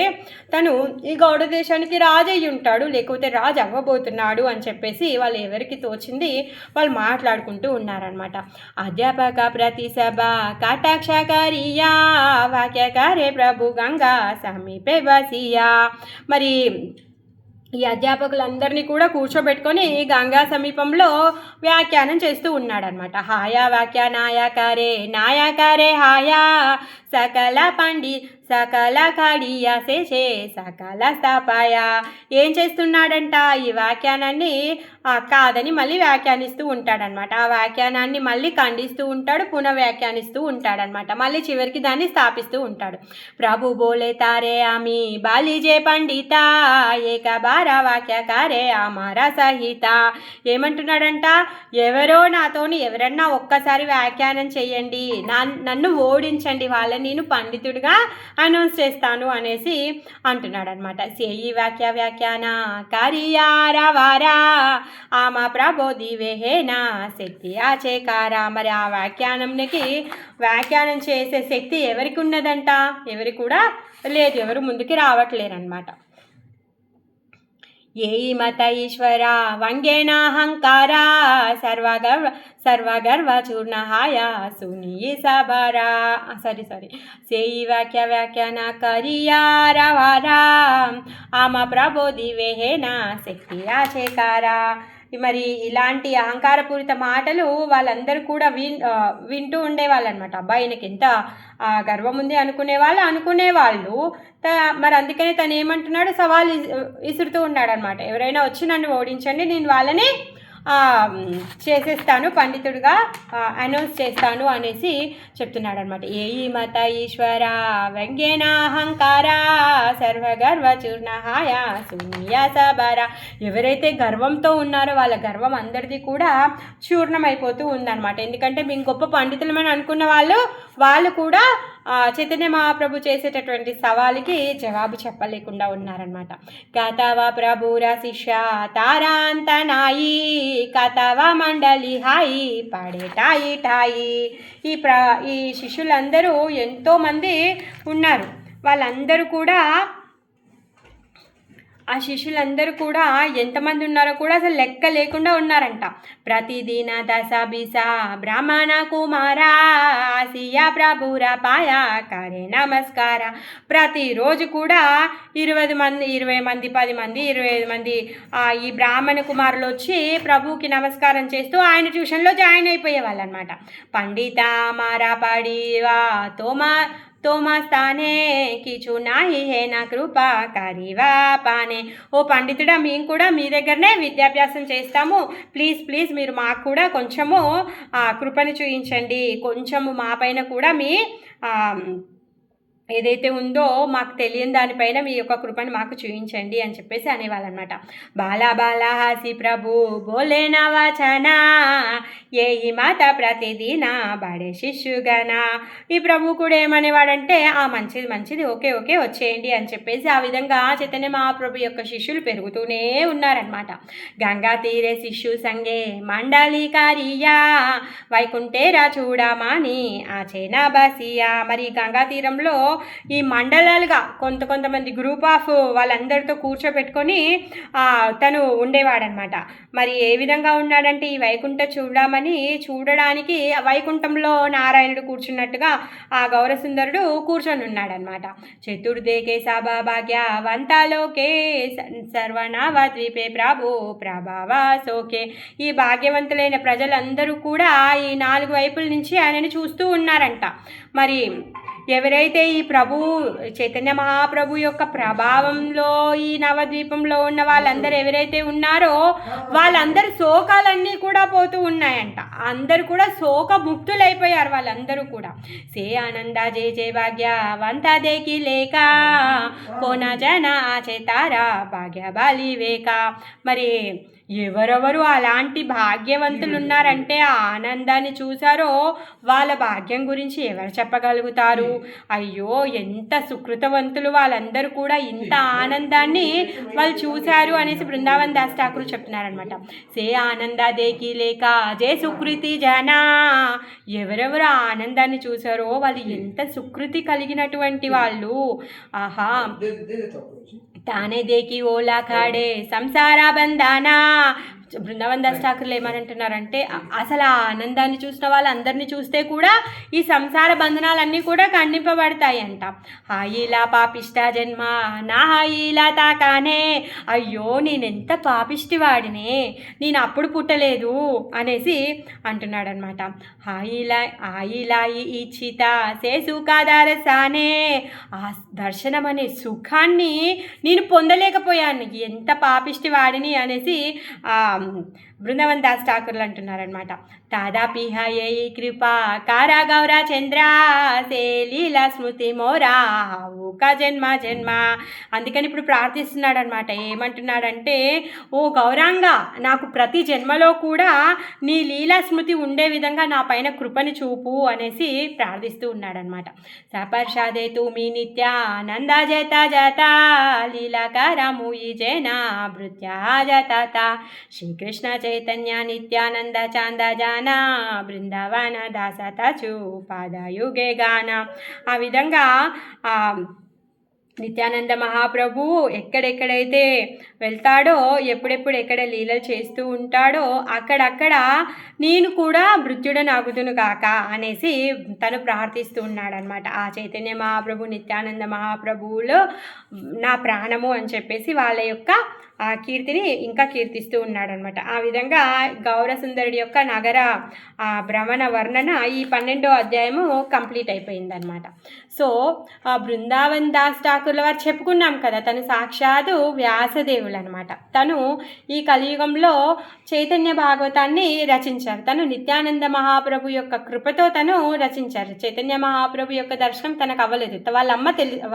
తను ఈ గౌడ దేశానికి రాజు అయి ఉంటాడు, లేకపోతే రాజు అవ్వబోతున్నాడు అని చెప్పేసి వాళ్ళు ఎవరికి తోచింది వాళ్ళు మాట్లాడుకుంటూ ఉన్నారనమాట. అధ్యాపక ప్రతిసభ కటాక్షకారియా వాక్యకారే ప్రభు గంగా సమీపే బసియా. మరి ఈ అధ్యాపకులందరినీ కూడా కూర్చోబెట్టుకొని గంగా సమీపంలో వ్యాఖ్యానం చేస్తూ ఉన్నాడనమాట. హాయా వ్యాఖ్యానాయకారే నాయకారే హాయా సకల సకల కడియా శేషే సకల స్థాపాయ. ఏం చేస్తున్నాడంట, ఈ వ్యాఖ్యానాన్ని కాదని మళ్ళీ వ్యాఖ్యానిస్తూ ఉంటాడనమాట. ఆ వ్యాఖ్యానాన్ని మళ్ళీ ఖండిస్తూ ఉంటాడు, పునః వ్యాఖ్యానిస్తూ ఉంటాడనమాట. మళ్ళీ చివరికి దాన్ని స్థాపిస్తూ ఉంటాడు. ప్రభు బోలే తారే ఆమి బాలిజే పండిత ఏక బార వాక్యకారే అమర సహిత. ఏమంటున్నాడంట, ఎవరో నాతోని ఎవరన్నా ఒక్కసారి వ్యాఖ్యానం చేయండి, నన్ను ఓడించండి, వాళ్ళని నేను పండితుడిగా అనౌన్స్ చేస్తాను అనేసి అంటున్నాడు అనమాట. సేయి వ్యాఖ్యాన కరియారవారా ఆమ ప్రబోధి వేహేనా శక్తి ఆచేకారా. మరి ఆ వ్యాఖ్యానం చేసే శక్తి ఎవరికి ఉన్నదంట, ఎవరికి కూడా లేదు, ఎవరు ముందుకి రావట్లేరనమాట. ఏయి మత ఈశ్వర వంగేనాహంకార సర్వగర్వ చూర్ణహాయ సునీ సబరా. సారీ సేయి వ్యాఖ్యాన కరియారవారా ఆమ ప్రబోధి వేహేనా శక్తి ఆచేకారా. మరి ఇలాంటి అహంకారపూరిత మాటలు వాళ్ళందరూ కూడా వింటూ ఉండేవాళ్ళు అనమాట. అబ్బాయి ఈయనకి ఎంత గర్వం ఉంది అనుకునేవాళ్ళు. మరి అందుకనే తను ఏమంటున్నాడు, సవాల్ విసురుతూ ఉన్నాడు అనమాట. ఎవరైనా వచ్చి నన్ను ఓడించండి, నేను వాళ్ళని చేసేస్తాను, పండితుడిగా అనౌన్స్ చేస్తాను అనేసి చెప్తున్నాడు అనమాట. ఏయి మత ఈశ్వర వ్యంగ్యేనాహంకార సర్వగర్వ చూర్ణహాయ శూన్య సబర. ఎవరైతే గర్వంతో ఉన్నారో వాళ్ళ గర్వం అందరిది కూడా చూర్ణమైపోతూ ఉందన్నమాట. ఎందుకంటే మేము గొప్ప పండితులమని అనుకున్న వాళ్ళు కూడా చైతన్య మహాప్రభు చేసేటటువంటి సవాలుకి జవాబు చెప్పలేకుండా ఉన్నారనమాట. కథవ ప్రభుర శిష్య తారాంతనాయి కథవ మండలి హాయి పడేటాయి టాయి. ఈ శిష్యులందరూ ఎంతోమంది ఉన్నారు. వాళ్ళందరూ కూడా ఆ శిష్యులందరూ కూడా ఎంతమంది ఉన్నారో కూడా అసలు లెక్క లేకుండా ఉన్నారంట. ప్రతిదిన దశ బ్రాహ్మణ కుమారా సియా ప్రభుర పాయ కరే నమస్కార. ప్రతిరోజు కూడా 20 మంది 10 మంది 25 మంది ఈ బ్రాహ్మణ కుమారులు వచ్చి ప్రభువుకి నమస్కారం చేస్తూ ఆయన ట్యూషన్లో జాయిన్ అయిపోయేవాళ్ళు అనమాట. పండిత మారా పడివా తోమాస్తానే కిచు నాహి హే నా కృపా కరివా పానే. ఓ పండితుడా, మేము కూడా మీ దగ్గరనే విద్యాభ్యాసం చేస్తాము, ప్లీజ్ మీరు మాకు కూడా కొంచెము కృపని చూపించండి, కొంచెము మా పైన కూడా మీ ఏదైతే ఉందో మాకు తెలియని దానిపైన మీ యొక్క కృపను మాకు చూపించండి అని చెప్పేసి అనేవాళ్ళనమాట. బాలా హాసి ప్రభు బోలేనా వచన ఏ మాత ప్రతిదిన బడే శిష్యుగన. ఈ ప్రభు కూడా ఏమనేవాడంటే మంచిది ఓకే వచ్చేయండి అని చెప్పేసి ఆ విధంగా చైతన్య మహాప్రభు యొక్క శిష్యులు పెరుగుతూనే ఉన్నారనమాట. గంగా తీరే శిష్యు సంగే మండలికారియా వైకుంఠేరా చూడమాని ఆచేనా బసియా. మరి గంగా తీరంలో ఈ మండలాలుగా కొంతమంది గ్రూప్ ఆఫ్ వాళ్ళందరితో కూర్చోబెట్టుకొని తను ఉండేవాడనమాట. మరి ఏ విధంగా ఉన్నాడంటే ఈ వైకుంఠ చూడడానికి వైకుంఠంలో నారాయణుడు కూర్చున్నట్టుగా ఆ గౌరసుందరుడు కూర్చొని ఉన్నాడనమాట. చతుర్దేకే సభాభాగ్య వంతాలోకే సర్వనావ ద్వీపే ప్రభు ప్రభావ సోకే. ఈ భాగ్యవంతులైన ప్రజలందరూ కూడా ఈ 4 వైపుల నుంచి ఆయనని చూస్తూ ఉన్నారంట. మరి ఎవరైతే ఈ చైతన్య మహాప్రభు యొక్క ప్రభావంలో ఈ నవద్వీపంలో ఉన్న వాళ్ళందరూ ఎవరైతే ఉన్నారో వాళ్ళందరూ శోకాలన్నీ కూడా పోతూ ఉన్నాయంట. అందరూ కూడా శోక ముక్తులైపోయారు వాళ్ళందరూ కూడా. సే ఆనంద జయ భాగ్య వంతదేకి లేక కోన జన ఆచేతారా భాగ్య బాలి వేక. మరి ఎవరెవరు అలాంటి భాగ్యవంతులు ఉన్నారంటే ఆ ఆనందాన్ని చూసారో వాళ్ళ భాగ్యం గురించి ఎవరు చెప్పగలుగుతారు? అయ్యో ఎంత సుకృతవంతులు వాళ్ళందరూ కూడా, ఇంత ఆనందాన్ని వాళ్ళు చూశారు అనేసి బృందావన్ దాస్ ఠాకూర్ చెప్తున్నారనమాట. సే ఆనంద దేకి లేక జే సుకృతి జనా. ఎవరెవరు ఆ ఆనందాన్ని చూసారో వాళ్ళు ఎంత సుకృతి కలిగినటువంటి వాళ్ళు. ఆహా, తానే దేకి ఓలా ఖాడే సంసార బంధానా. బృందావన్ దాస్ ఠాకూర్లు ఏమనంటున్నారంటే అసలు ఆ ఆనందాన్ని చూసిన వాళ్ళందరినీ చూస్తే కూడా ఈ సంసార బంధనాలన్నీ కూడా ఖండింపబడతాయి అంట. హాయిలా పాపిష్ట జన్మ నా హాయిలా తాకానే, అయ్యో నేనెంత పాపిష్టి వాడినే, నేను అప్పుడు పుట్టలేదు అనేసి అంటున్నాడనమాట. హాయిలా ఇచ్చిత సేసు కాదారసానే, ఆ దర్శనం అనే సుఖాన్ని నేను పొందలేకపోయాను, ఎంత పాపిష్టి వాడిని అనేసి బృందావన్ దాస్ ఠాకూర్లు అంటున్నారనమాట. తాదాపిహ ఏ కృపా కారా గౌరా చంద్ర సే లీలా స్మృతి మోరా ఊక జన్మ జన్మ. అందుకని ఇప్పుడు ప్రార్థిస్తున్నాడు అనమాట. ఏమంటున్నాడంటే, ఓ గౌరాంగ, నాకు ప్రతి జన్మలో కూడా నీ లీలా స్మృతి ఉండే విధంగా నా పైన కృపని చూపు అనేసి ప్రార్థిస్తూ ఉన్నాడనమాట. సపర్షాదే తుమి నిత్యానంద జత జత లీలాకారము ఈ జన భృత్యా జత శ్రీకృష్ణ చైతన్య నిత్యానంద చాంద జానా బృందావన దాసత చూ పాదయుగే గాన. ఆ విధంగా నిత్యానంద మహాప్రభు ఎక్కడెక్కడైతే వెళ్తాడో, ఎప్పుడెప్పుడు ఎక్కడ లీలలు చేస్తూ ఉంటాడో అక్కడక్కడ నేను కూడా మృత్యుడని ఆగుతును కాక అనేసి తను ప్రార్థిస్తూ ఉన్నాడనమాట. ఆ చైతన్య మహాప్రభు నిత్యానంద మహాప్రభువులో నా ప్రాణము అని చెప్పేసి వాళ్ళ యొక్క ఆ కీర్తిని ఇంకా కీర్తిస్తూ ఉన్నాడనమాట. ఆ విధంగా గౌరసుందరుడి యొక్క నగర భ్రమణ వర్ణన ఈ 12వ అధ్యాయము కంప్లీట్ అయిపోయిందనమాట. సో బృందావన్ దాస్ ఠాకూర్ల వారు చెప్పుకున్నాం కదా, తను సాక్షాత్తు వ్యాసదేవులు అనమాట. తను ఈ కలియుగంలో చైతన్య భాగవతాన్ని రచించారు. తను నిత్యానంద మహాప్రభు యొక్క కృపతో తను రచించారు. చైతన్య మహాప్రభు యొక్క దర్శనం తనకు అవ్వలేదు.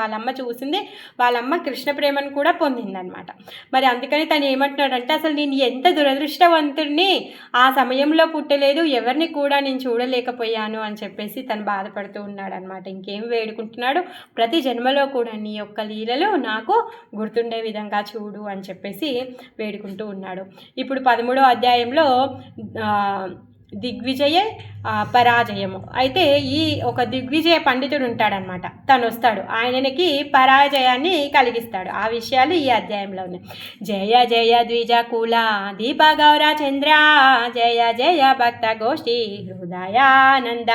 వాళ్ళమ్మ చూసింది, వాళ్ళమ్మ కృష్ణ ప్రేమను కూడా పొందిందనమాట. మరి అందుకని తను ఏమంటున్నాడంటే, అసలు నేను ఎంత దురదృష్టవంతుడిని, ఆ సమయంలో పుట్టలేదు, ఎవరిని కూడా నేను చూడలేకపోయాను అని చెప్పేసి తను బాధపడుతూ ఉన్నాడనమాట. ఇంకేం వేడుకుంటున్నాడు, ప్రతి జన్మలో కూడా నీ యొక్క లీలలు నాకు గుర్తుండే విధంగా చూడు అని చెప్పేసి వేడుకుంటూ ఉన్నాడు. ఇప్పుడు 13వ అధ్యాయంలో దిగ్విజయ పరాజయము. అయితే ఈ ఒక దిగ్విజయ పండితుడు ఉంటాడనమాట. తను వస్తాడు, ఆయనకి పరాజయాన్ని కలిగిస్తాడు. ఆ విషయాలు ఈ అధ్యాయంలో ఉన్నాయి. జయ జయ ద్విజ కుల దీప గౌర చంద్ర జయ జయ భక్త గోష్ఠి హృదయానంద.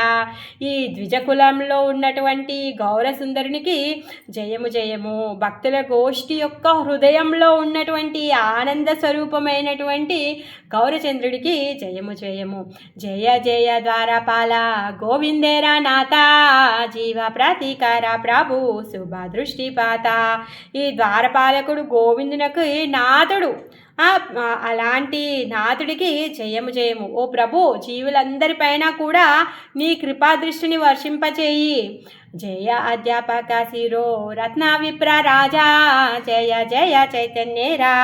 ఈ ద్విజకులంలో ఉన్నటువంటి గౌర సుందరునికి జయము జయము. భక్తుల గోష్ఠి యొక్క హృదయంలో ఉన్నటువంటి ఆనంద స్వరూపమైనటువంటి గౌరచంద్రుడికి జయము జయము. జయ జయ ద్వారపాల గోవిందేరా నాథ జీవ ప్రతీకార ప్రభు శుభ దృష్టిపాత. ఈ ద్వారపాలకుడు గోవిందునకు నాథుడు. అలాంటి నాథుడికి జయము జయము. ఓ ప్రభు, జీవులందరిపైన కూడా నీ కృపా దృష్టిని వర్షింపచేయి. జయ అధ్యాపక శిరో రత్న విప్ర రాజా జయ జయ చైతన్యేరా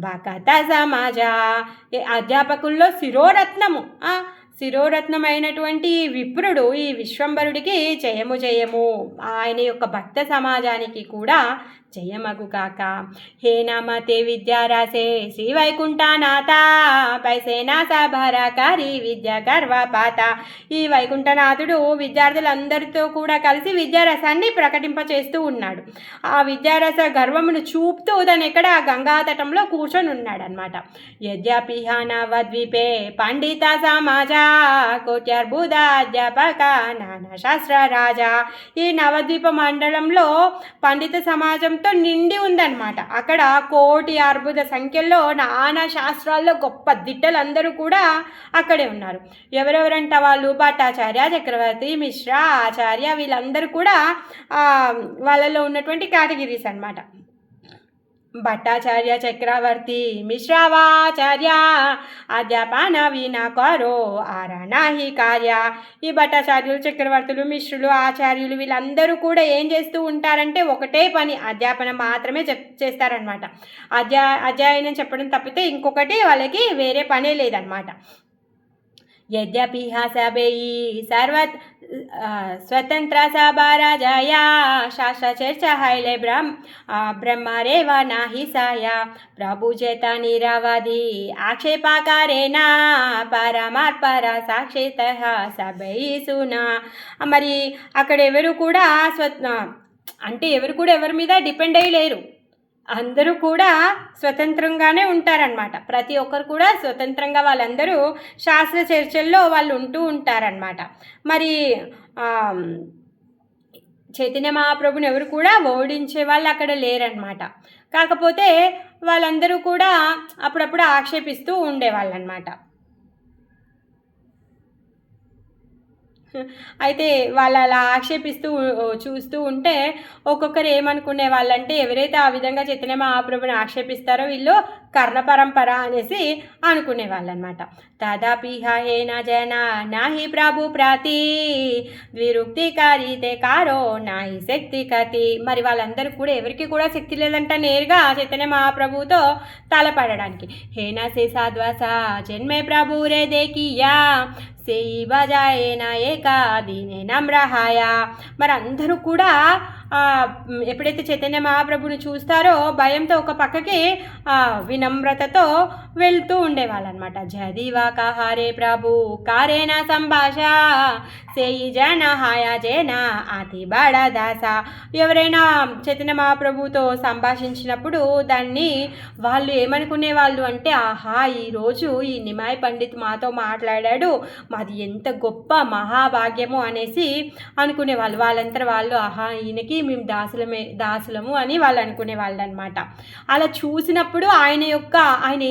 భకత సమాజ. అధ్యాపకుల్లో శిరోరత్నమైనటువంటి విప్రుడు ఈ విశ్వంబరుడికి జయము జయము. ఆయన యొక్క భక్త సమాజానికి కూడా జయమగు కాక. హే నమతే విద్యారాసే శ్రీ వైకుంఠనాథ పైసేనా సభారకారి విద్యా గర్వపాత. ఈ వైకుంఠనాథుడు విద్యార్థులందరితో కూడా కలిసి విద్యారసాన్ని ప్రకటింపచేస్తూ ఉన్నాడు. ఆ విద్యారస గర్వమును చూపుతూ తను ఎక్కడ గంగా తటంలో కూర్చొని ఉన్నాడు అనమాట. యద్యపిహ నవద్వీపే పండిత సమాజ కోట్యర్బుద అధ్యాపక నానా శాస్త్ర రాజా. ఈ నవద్వీప మండలంలో పండిత సమాజం నిండి ఉందన్నమాట. అక్కడ 1,000,000 అర్బుద సంఖ్యలో నానా శాస్త్రాల్లో గొప్ప దిట్టలందరూ కూడా అక్కడే ఉన్నారు. ఎవరెవరంట వాళ్ళు? భట్టాచార్య, చక్రవర్తి, మిశ్రా, ఆచార్య, వీళ్ళందరూ కూడా వాళ్ళలో ఉన్నటువంటి కేటగిరీస్ అన్నమాట. భట్టాచార్య, చక్రవర్తి, మిశ్రావాచార్య అధ్యాపన వినా కరో ఆరణాహి కార్య. ఈ భట్టాచార్యులు, చక్రవర్తులు, మిశ్రులు, ఆచార్యులు వీళ్ళందరూ కూడా ఏం చేస్తూ ఉంటారంటే ఒకటే పని, అధ్యాపన మాత్రమే చేస్తారనమాట. అధ్యయనం చెప్పడం తప్పితే ఇంకొకటి వాళ్ళకి వేరే పనే లేదనమాట. యద్యపి సభేయి స్వతంత్ర సభారాజాయ శాస్త్ర చర్చ హైలే బ్రహ్మరేవ నాహి సాయ ప్రభు చేత నిరవధి ఆక్షేపకారేణ పరమార్పర సాక్షిత సభై సునా. మరి అక్కడ ఎవరు కూడా అంటే ఎవరు కూడా ఎవరి మీద డిపెండ్ అయ్యి లేరు. అందరూ కూడా స్వతంత్రంగానే ఉంటారనమాట. ప్రతి ఒక్కరు కూడా స్వతంత్రంగా వాళ్ళందరూ శాస్త్ర చర్చల్లో వాళ్ళు ఉంటూ ఉంటారనమాట. మరి చైతన్య మహాప్రభుని ఎవరు కూడా ఓడించే వాళ్ళు అక్కడ లేరనమాట. కాకపోతే వాళ్ళందరూ కూడా అప్పుడప్పుడు ఆక్షేపిస్తూ ఉండేవాళ్ళనమాట. అయితే వాళ్ళు అలా ఆక్షేపిస్తూ చూస్తూ ఉంటే ఒక్కొక్కరు ఏమనుకునే వాళ్ళంటే, ఎవరైతే ఆ విధంగా చైతన్య మహాప్రభుని ఆక్షేపిస్తారో వీళ్ళు కర్ణ పరంపర అనేసి అనుకునే వాళ్ళనమాట. తదాపి హేన జన నాహి ప్రభు ప్రాతి ద్విరుక్తి కారితే కారో నాహి శక్తి కతి. మరి వాళ్ళందరూ కూడా ఎవరికి కూడా శక్తి లేదంట నేరుగా చైతన్య మహాప్రభుతో తలపడడానికి. హేన సే సాధ్వస జన్మే ప్రభు రే దేకియా సేయి బజాయేనా ఏకా దీనే నమ్రహాయ. మరి అందరూ కూడా ఎప్పుడైతే చైతన్య మహాప్రభుని చూస్తారో భయంతో ఒక పక్కకి వినమ్రతతో వెళ్తూ ఉండేవాళ్ళనమాట. జదివా కహారే ప్రభు కారేనా సంభాష సేయి జన హాయా జేన అతి బడ దాస. ఎవరైనా చైతన్య మహాప్రభుతో సంభాషించినప్పుడు దాన్ని వాళ్ళు ఏమనుకునే వాళ్ళు అంటే, ఆహా ఈరోజు ఈ నిమాయ్ పండిత్ మాతో మాట్లాడాడు, మాది ఎంత గొప్ప మహాభాగ్యము అనేసి అనుకునేవాళ్ళు. వాళ్ళంతా వాళ్ళు ఆహా ఈయనకి మేము దాసులము అని వాళ్ళు అనుకునే వాళ్ళు అనమాట. అలా చూసినప్పుడు ఆయన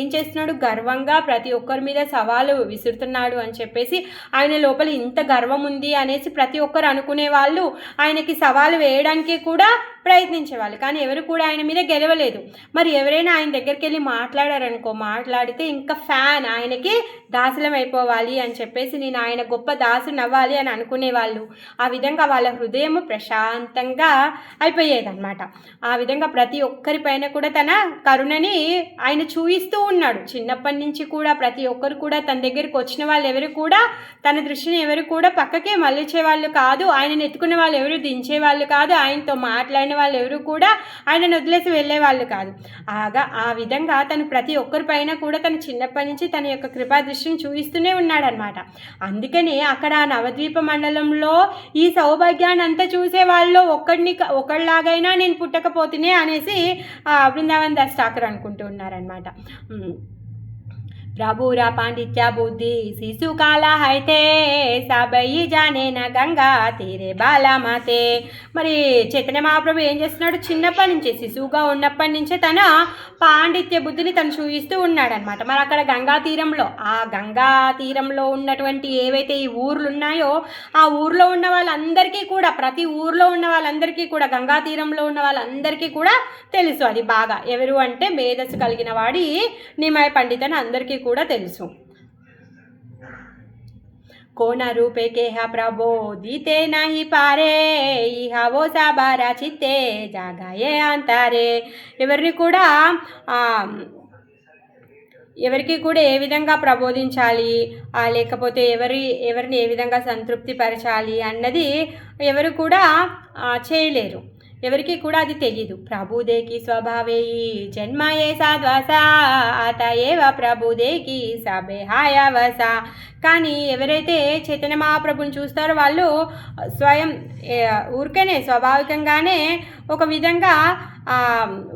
ఏం చేస్తున్నాడు, గర్వంగా ప్రతి ఒక్కరి మీద సవాలు విసురుతున్నాడు అని చెప్పేసి ఆయన లోపల ఇంత గర్వం ఉంది అనేసి ప్రతి ఒక్కరు అనుకునే వాళ్ళు. ఆయనకి సవాలు వేయడానికి కూడా ప్రయత్నించేవాళ్ళు, కానీ ఎవరు కూడా ఆయన మీద గెలవలేదు. మరి ఎవరైనా ఆయన దగ్గరికి వెళ్ళి మాట్లాడారనుకో, మాట్లాడితే ఇంకా ఫ్యాన్, ఆయనకి దాసులం అయిపోవాలి అని చెప్పేసి నేను ఆయన గొప్ప దాసుని అవ్వాలి అని అనుకునేవాళ్ళు. ఆ విధంగా వాళ్ళ హృదయం ప్రశాంతంగా అయిపోయేదన్నమాట. ఆ విధంగా ప్రతి ఒక్కరిపైన కూడా తన కరుణని ఆయన చూయిస్తూ ఉన్నాడు. చిన్నప్పటి నుంచి కూడా ప్రతి ఒక్కరు కూడా తన దగ్గరికి వచ్చిన వాళ్ళు ఎవరు కూడా తన దృష్టిని ఎవరు కూడా పక్కకే మళ్ళించే వాళ్ళు కాదు, ఆయనను ఎత్తుకునే వాళ్ళు ఎవరు దించే వాళ్ళు కాదు, ఆయనతో మాట్లాడిన వాళ్ళు ఎవరు కూడా ఆయనను వదిలేసి వెళ్ళే వాళ్ళు కాదు. ఆ విధంగా తను ప్రతి ఒక్కరిపైన కూడా తను చిన్నప్పటి నుంచి తన యొక్క కృపా దృష్టిని చూపిస్తూనే ఉన్నాడనమాట. అందుకనే అక్కడ నవద్వీప మండలంలో ఈ సౌభాగ్యాన్ని అంతా చూసే వాళ్ళు ఒకళ్ళలాగైనా నేను పుట్టకపోతేనే అనేసి బృందావన్ దాస్ ఠాకూర్ అనుకుంటూ ఉన్నారనమాట. प्रभुरा पांडित्या बुद्धि शिशु काला అయితే సబయి జానేన గంగా తీరే బాలా మాతే. మరి చైతన్య మహాప్రభు ఏం చేస్తున్నాడు, చిన్నప్పటి నుంచే శిశువుగా ఉన్నప్పటి నుంచే తన పాండిత్య బుద్ధిని తను చూపిస్తూ ఉన్నాడనమాట. మరి అక్కడ గంగా తీరంలో ఉన్నటువంటి ఏవైతే ఈ ఊర్లు ఉన్నాయో ఆ ఊర్లో ఉన్న వాళ్ళందరికీ కూడా, ప్రతి ఊర్లో ఉన్న వాళ్ళందరికీ కూడా, గంగా తీరంలో ఉన్న వాళ్ళందరికీ కూడా తెలుసు అది బాగా. ఎవరు అంటే మేధస్సు కలిగిన వాడి నిమాయ్ పండిత్ అని అందరికీ కూడా తెలుసు. कोना रूपे केहा प्रभो दीते नहीं पारे इहा वो साबारा चित्ते जागाये अंतारे. ఎవరికి కూడా ఏ విధంగా ప్రబోధించాలి, లేకపోతే ఎవరిని ఏ విధంగా సంతృప్తి పరచాలి అన్నది ఎవరు కూడా చేయలేరు, ఎవరికి కూడా అది తెలియదు. ప్రభుదేకి స్వభావేయి జన్మయే సాధ్వస ఆతయేవ ప్రభుదేకి సబే హాయవస. కానీ ఎవరైతే చైతన్య మహాప్రభుని చూస్తారో వాళ్ళు ఊరికేనే స్వాభావికంగానే ఒక విధంగా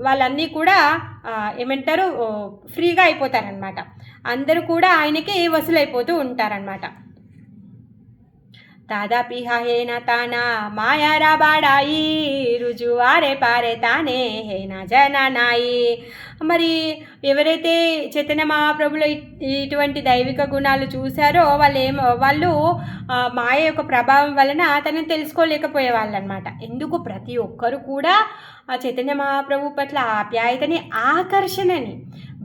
వాళ్ళన్నీ కూడా ఏమంటారు ఫ్రీగా అయిపోతారనమాట. అందరూ కూడా ఆయనకి వసూలైపోతూ ఉంటారనమాట. तादापि हेन ताना माया राबाड़ाई रुजुवारे पारे ताने हेना जना नाई. మరి ఎవరైతే చైతన్య మహాప్రభులో ఇటువంటి దైవిక గుణాలు చూశారో వాళ్ళు మాయ యొక్క ప్రభావం వలన తనని తెలుసుకోలేకపోయే వాళ్ళు అనమాట. ఎందుకు ప్రతి ఒక్కరు కూడా ఆ చైతన్య మహాప్రభు పట్ల ఆప్యాయతని, ఆకర్షణని,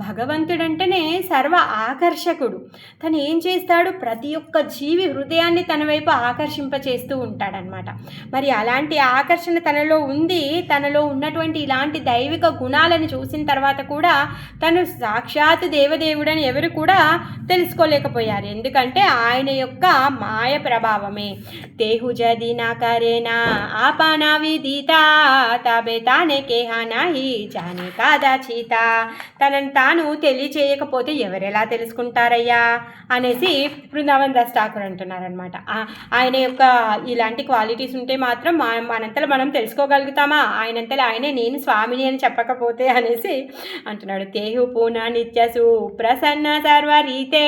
భగవంతుడంటేనే సర్వ ఆకర్షకుడు. తను ఏం చేస్తాడు, ప్రతి ఒక్క జీవి హృదయాన్ని తన వైపు ఆకర్షింపచేస్తూ ఉంటాడనమాట. మరి అలాంటి ఆకర్షణ తనలో ఉంది. తనలో ఉన్నటువంటి ఇలాంటి దైవిక గుణాలను చూసిన తర్వాత కూడా తను సాక్షాత్ దేవదేవుడని ఎవరు కూడా తెలుసుకోలేకపోయారు. ఎందుకంటే ఆయన యొక్క మాయ ప్రభావమే. తేహు జది నా కరేనా ఆపానా విదితా తబే తానే కేహా నాహి జానే కాదా చీతా. తనని తాను తాను తెలియచేయకపోతే ఎవరెలా తెలుసుకుంటారయ్యా అనేసి బృందావన్ దాస్ ఠాకూర్ అంటున్నారనమాట. ఆయన యొక్క ఇలాంటి క్వాలిటీస్ ఉంటే మాత్రం మనంతలో మనం తెలుసుకోగలుగుతామా, ఆయనంతలో ఆయనే నేను స్వామిని అని చెప్పకపోతే అనేసి అంటున్నాడు. తేహు పూన నిత్యసు ప్రసన్న సర్వరీతే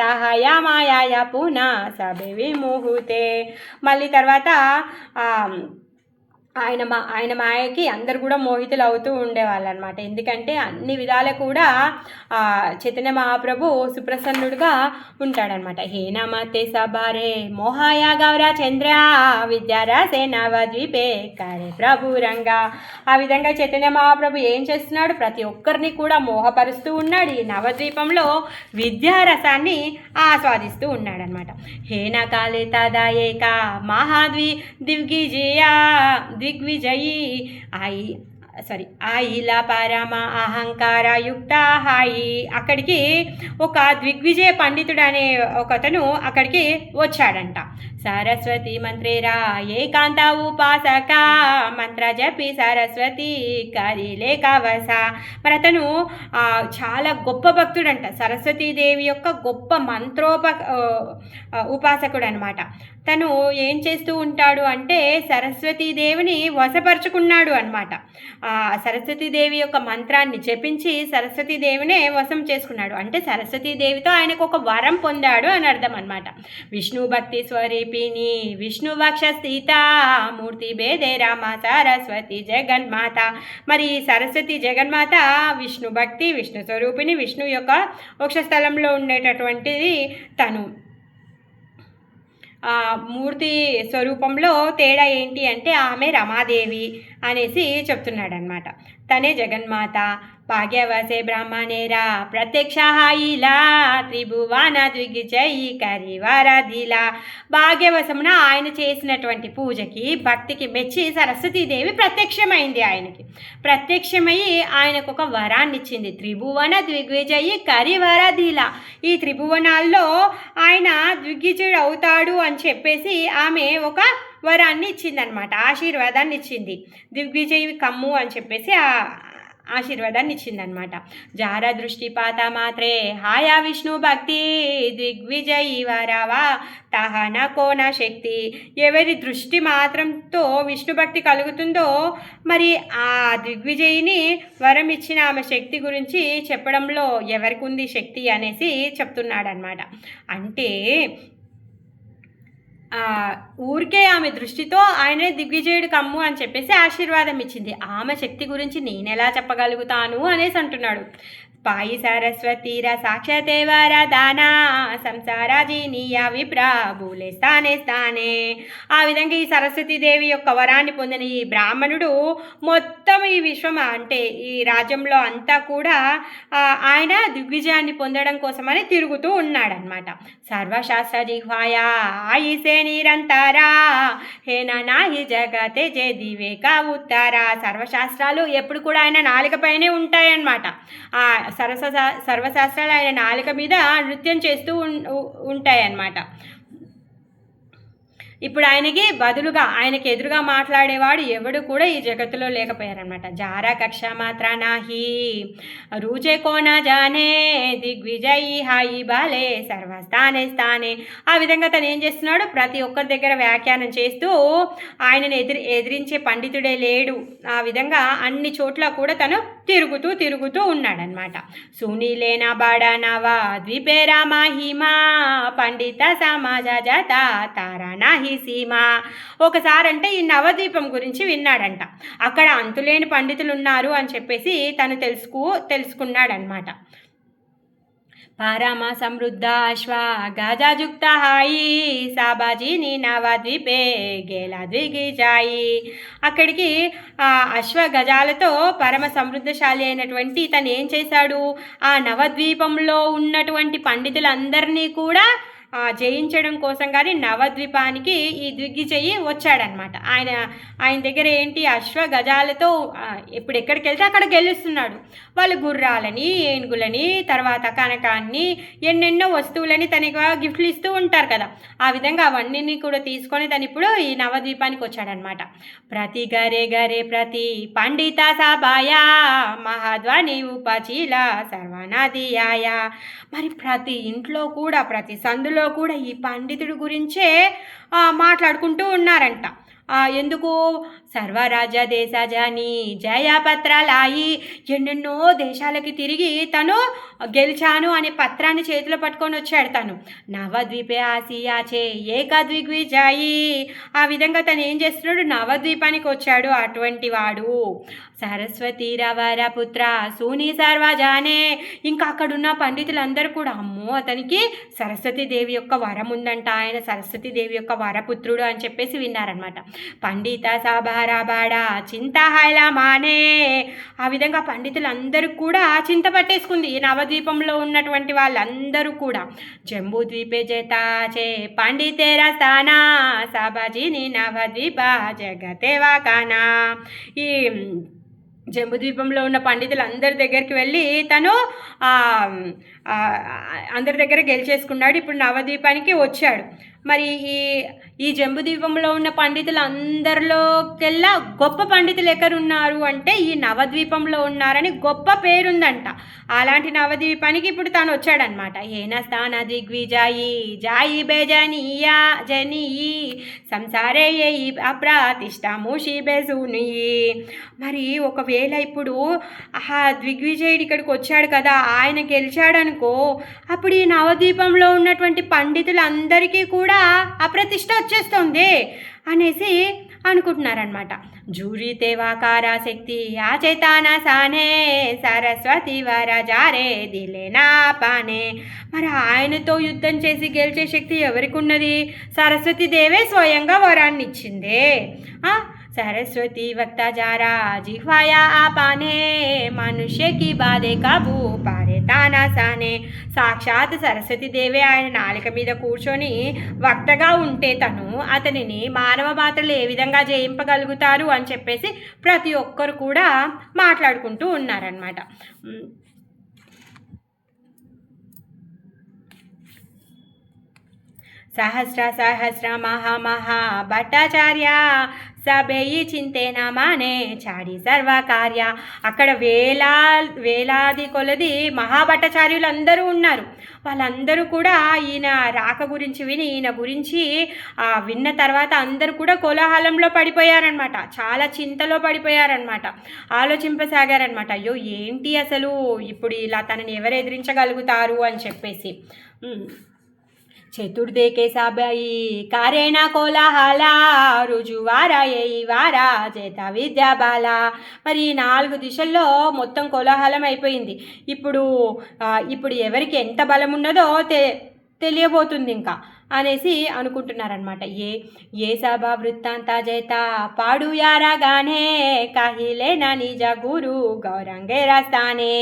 తహయా మాయా పూన సబే విమోహుతే. మళ్ళీ తర్వాత ఆయన మాయకి అందరు కూడా మోహితులు అవుతూ ఉండేవాళ్ళు అనమాట. ఎందుకంటే అన్ని విధాల కూడా చైతన్య మహాప్రభు సుప్రసన్నుడుగా ఉంటాడనమాట. హే నమతే సబారే మోహాయ గౌర చంద్ర విద్యారాసే నవద్వీపే కరే ప్రభురంగా. ఆ విధంగా చైతన్య మహాప్రభు ఏం చేస్తున్నాడు, ప్రతి ఒక్కరిని కూడా మోహపరుస్తూ ఉన్నాడు. ఈ నవద్వీపంలో విద్యారసాన్ని ఆస్వాదిస్తూ ఉన్నాడనమాట. హేన కాళే తదా ఏక దిగ్విజయీ ఆయిలా పరమ అహంకార యుక్త హాయి. అక్కడికి ఒక దిగ్విజయ పండితుడు అనే ఒకతను అక్కడికి వచ్చాడంట. సరస్వతి మంత్రేరా ఏకాంత ఉపాసక మంత్ర జపి సరస్వతి కరిలే కవస. మరి అతను చాలా గొప్ప భక్తుడంట. సరస్వతీదేవి యొక్క గొప్ప ఉపాసకుడు అనమాట. తను ఏం చేస్తూ ఉంటాడు అంటే సరస్వతీదేవిని వశపరుచుకున్నాడు అనమాట. సరస్వతీదేవి యొక్క మంత్రాన్ని జపించి సరస్వతీదేవినే వశం చేసుకున్నాడు. అంటే సరస్వతీదేవితో ఆయనకు ఒక వరం పొందాడు అని అర్థం అనమాట. విష్ణు భక్తి స్వరూపిణి విష్ణు వక్ష స్థిత మూర్తి భేదే రామ సరస్వతి జగన్మాత. మరి సరస్వతి జగన్మాత విష్ణు భక్తి విష్ణు స్వరూపిణి విష్ణు యొక్క వక్షస్థలంలో ఉండేటటువంటిది తను. మూర్తి స్వరూపంలో తేడా ఏంటి అంటే ఆమె రమాదేవి అనేసి చెప్తున్నాడనమాట. తనే జగన్మాత. భాగ్యవసే బ్రాహ్మణేరా ప్రత్యక్ష హాయిలా త్రిభువన ద్విగిజయి కరివారధిలా. భాగ్యవశమున ఆయన చేసినటువంటి పూజకి భక్తికి మెచ్చి సరస్వతీదేవి ప్రత్యక్షమైంది. ఆయనకి ప్రత్యక్షమయ్యి ఆయనకు ఒక వరాన్ని ఇచ్చింది. త్రిభువన ద్విగ్విజయి కరివారధిలా. ఈ త్రిభువనాల్లో ఆయన ద్విగ్విజయుడు అవుతాడు అని చెప్పేసి ఆమె ఒక వరాన్ని ఇచ్చిందనమాట, ఆశీర్వాదాన్ని ఇచ్చింది. దిగ్విజయి కమ్ము అని చెప్పేసి ఆశీర్వాదాన్ని ఇచ్చిందనమాట. జార దృష్టిపాత మాత్రే హాయా విష్ణు భక్తి దిగ్విజయి వరవా తహన కోన శక్తి. ఎవరి దృష్టి మాత్రంతో విష్ణు భక్తి కలుగుతుందో మరి ఆ దిగ్విజయిని వరం ఇచ్చిన ఆమె శక్తి గురించి చెప్పడంలో ఎవరికి ఉంది శక్తి అనేసి చెప్తున్నాడనమాట. అంటే ఊరికే ఆమె దృష్టితో ఆయనే దిగ్విజయుడు కమ్ము అని చెప్పేసి ఆశీర్వాదం ఇచ్చింది. ఆమె శక్తి గురించి నేనెలా చెప్పగలుగుతాను అనేసి అంటున్నాడు. పాయి సరస్వతీర సాక్షతే వరదానా సంసారాజీనీయ విప్రాభూలే స్థానే స్థానే. ఆ విధంగా ఈ సరస్వతీదేవి యొక్క వరాన్ని పొందిన ఈ బ్రాహ్మణుడు మొత్తం ఈ విశ్వం అంటే ఈ రాజ్యంలో అంతా కూడా ఆయన దిగ్విజయాన్ని పొందడం కోసమని తిరుగుతూ ఉన్నాడనమాట. సర్వశాస్త్ర జిహ్వాయా ఆయిసే నిరంతరా హేన నాహి జగతే జే దివేక ఉత్తరా. సర్వశాస్త్రాలు ఎప్పుడు కూడా ఆయన నాలుకపైనే ఉంటాయన్నమాట. సర్వశాస్త్రాలు ఆయన నాలుక మీద నృత్యం చేస్తూ ఉంటాయన్నమాట. ఇప్పుడు ఆయనకి బదులుగా ఆయనకి ఎదురుగా మాట్లాడేవాడు ఎవడు కూడా ఈ జగత్తులో లేకపోయారనమాట. జారా కక్ష మాత్ర నాహి రూచే కోనా జానే దిగ్విజయి హాయి బాలే సర్వస్థానే స్థానే. ఆ విధంగా తను ఏం చేస్తున్నాడు, ప్రతి ఒక్కరి దగ్గర వ్యాఖ్యానం చేస్తూ ఆయనను ఎదిరించే పండితుడే లేడు. ఆ విధంగా అన్ని చోట్ల కూడా తను తిరుగుతూ ఉన్నాడనమాట. సునీలేనా బాడానవా ద్వీపేరా మాహిమా పండిత సమాజ జత తారా నాహి సీమా. ఒకసారి అంటే ఈ నవద్వీపం గురించి విన్నాడంట. అక్కడ అంతులేని పండితులు ఉన్నారు అని చెప్పేసి తను తెలుసుకున్నాడనమాట. పరమ సమృద్ధ అశ్వ గజాజుక్త హాయి సాబాజీని నవద్వీపే గేలా ద్విగిజాయి. అక్కడికి అశ్వ గజాలతో పరమ సమృద్ధశాలి అయినటువంటి తను ఏం చేశాడు, ఆ నవద్వీపంలో ఉన్నటువంటి పండితులందరినీ కూడా జయించడం కోసం కానీ నవద్వీపానికి ఈ దిగ్విజయి వచ్చాడనమాట. ఆయన దగ్గర ఏంటి, అశ్వ గజాలతో ఇప్పుడు ఎక్కడికి వెళ్తే అక్కడ గెలుస్తున్నాడు. వాళ్ళు గుర్రాలని ఏనుగులని తర్వాత కనకాన్ని ఎన్నెన్నో వస్తువులని తనకి గిఫ్ట్లు ఇస్తూ ఉంటారు కదా. ఆ విధంగా అవన్నీ కూడా తీసుకొని తను ఇప్పుడు ఈ నవద్వీపానికి వచ్చాడనమాట. ప్రతి గరే గరే ప్రతి పండిత సభాయా మహాధ్వని ఉపచీల సర్వనదియాయ. మరి ప్రతి ఇంట్లో కూడా ప్రతి సందులో కూడా ఈ పండితుడి గురించే మాట్లాడుకుంటూ ఉన్నారంట. ఎందుకు సర్వరాజ్య దేశజాని జయపత్రాలాయి, ఎన్నెన్నో దేశాలకి తిరిగి తను గెలిచాను అనే పత్రాన్ని చేతిలో పట్టుకొని వచ్చాడు. తను నవద్వీపే ఆసియాచే ఏకద్విగ్విజాయి. ఆ విధంగా తను ఏం చేస్తున్నాడు, నవద్వీపానికి వచ్చాడు. అటువంటి వాడు సరస్వతి రవర పుత్ర సూని సర్వజానే. ఇంకా అక్కడున్న పండితులందరూ కూడా అమ్మో అతనికి సరస్వతీదేవి యొక్క వరం ఉందంట, ఆయన సరస్వతీదేవి యొక్క వరపుత్రుడు అని చెప్పేసి విన్నారనమాట. పండిత సభారాబాడ చింత హైలమానే. ఆ విధంగా పండితులందరూ కూడా చింత పట్టేసుకుంది ఈ నవద్వీపంలో ఉన్నటువంటి వాళ్ళందరూ కూడా. జంబూ ద్వీపే జేతాచే పండితేర స్థానా సభజిని నవద్వీప జగతే వాకానా. ఈ జంబుద్వీపంలో ఉన్న పండితులందరి దగ్గరికి వెళ్ళి తను అందరి దగ్గర గెలిచేసుకున్నాడు. ఇప్పుడు నవద్వీపానికి వచ్చాడు. మరి ఈ జంబుద్వీపంలో ఉన్న పండితులందరిలోకెల్లా గొప్ప పండితులు ఎక్కడున్నారు అంటే ఈ నవద్వీపంలో ఉన్నారని గొప్ప పేరుందంట. అలాంటి నవద్వీపానికి ఇప్పుడు తాను వచ్చాడనమాట. ఏన స్థాన దిగ్విజాయి జాయి బేజనీయా జనీయి సంసారే అప్రతిష్ట మూషి బేజుని. మరి ఒకవేళ ఇప్పుడు ఆ దిగ్విజయుడు ఇక్కడికి వచ్చాడు కదా, ఆయన గెలిచాడనుకో, అప్పుడు ఈ నవద్వీపంలో ఉన్నటువంటి పండితులందరికీ కూడా అప్రతిష్ట వచ్చేస్తుంది అనేసి అనుకుంటున్నారనమాట. జూరి తేవాకార శక్తి ఆచేతాన సానే సరస్వతి వరజారే దిలేనా పానే. మరి ఆయనతో యుద్ధం చేసి గెలిచే శక్తి ఎవరికి ఉన్నది? సరస్వతీదేవే స్వయంగా వరాన్ని ఇచ్చిందే. सरस्वती वक्ता जारा जिह्वाया आपाने मनुष्य की बाधे काबू पारे ताना साने. సాక్షాత్ సరస్వతీదేవి ఆయన నాలుక మీద కూర్చొని వక్తగా ఉంటే తను అతనిని మానవ మాత్రలు ఏ విధంగా జయింపగలుగుతారు అని చెప్పేసి ప్రతి ఒక్కరు కూడా మాట్లాడుకుంటూ ఉన్నారనమాట. సహస్ర సహస్ర మహా మహా భట్టాచార్య సభేయి చింతేన మానే చాడి సర్వకార్య. అక్కడ వేలాది కొలది మహాభట్టాచార్యులు అందరూ ఉన్నారు. వాళ్ళందరూ కూడా ఈయన రాక గురించి విని ఈయన గురించి విన్న తర్వాత అందరూ కూడా కోలాహలంలో పడిపోయారనమాట. చాలా చింతలో పడిపోయారనమాట. ఆలోచింపసాగారనమాట. అయ్యో ఏంటి అసలు ఇప్పుడు ఇలా తనని ఎవరు ఎదిరించగలుగుతారు అని చెప్పేసి. చతుర్దేకే సభయి కారేణ కోలాహల రుజువారా ఏ వారా చేత విద్యాబాల. మరి 4 దిశల్లో మొత్తం కోలాహలం అయిపోయింది. ఇప్పుడు ఎవరికి ఎంత బలం ఉన్నదో తెలియబోతుంది ఇంకా అనేసి అనుకుంటున్నారనమాట. ఏ సభ వృత్తాంత జైత పాడు యారాగానే కాహిలేనా నిజ గురు గౌరంగే రాస్తానే.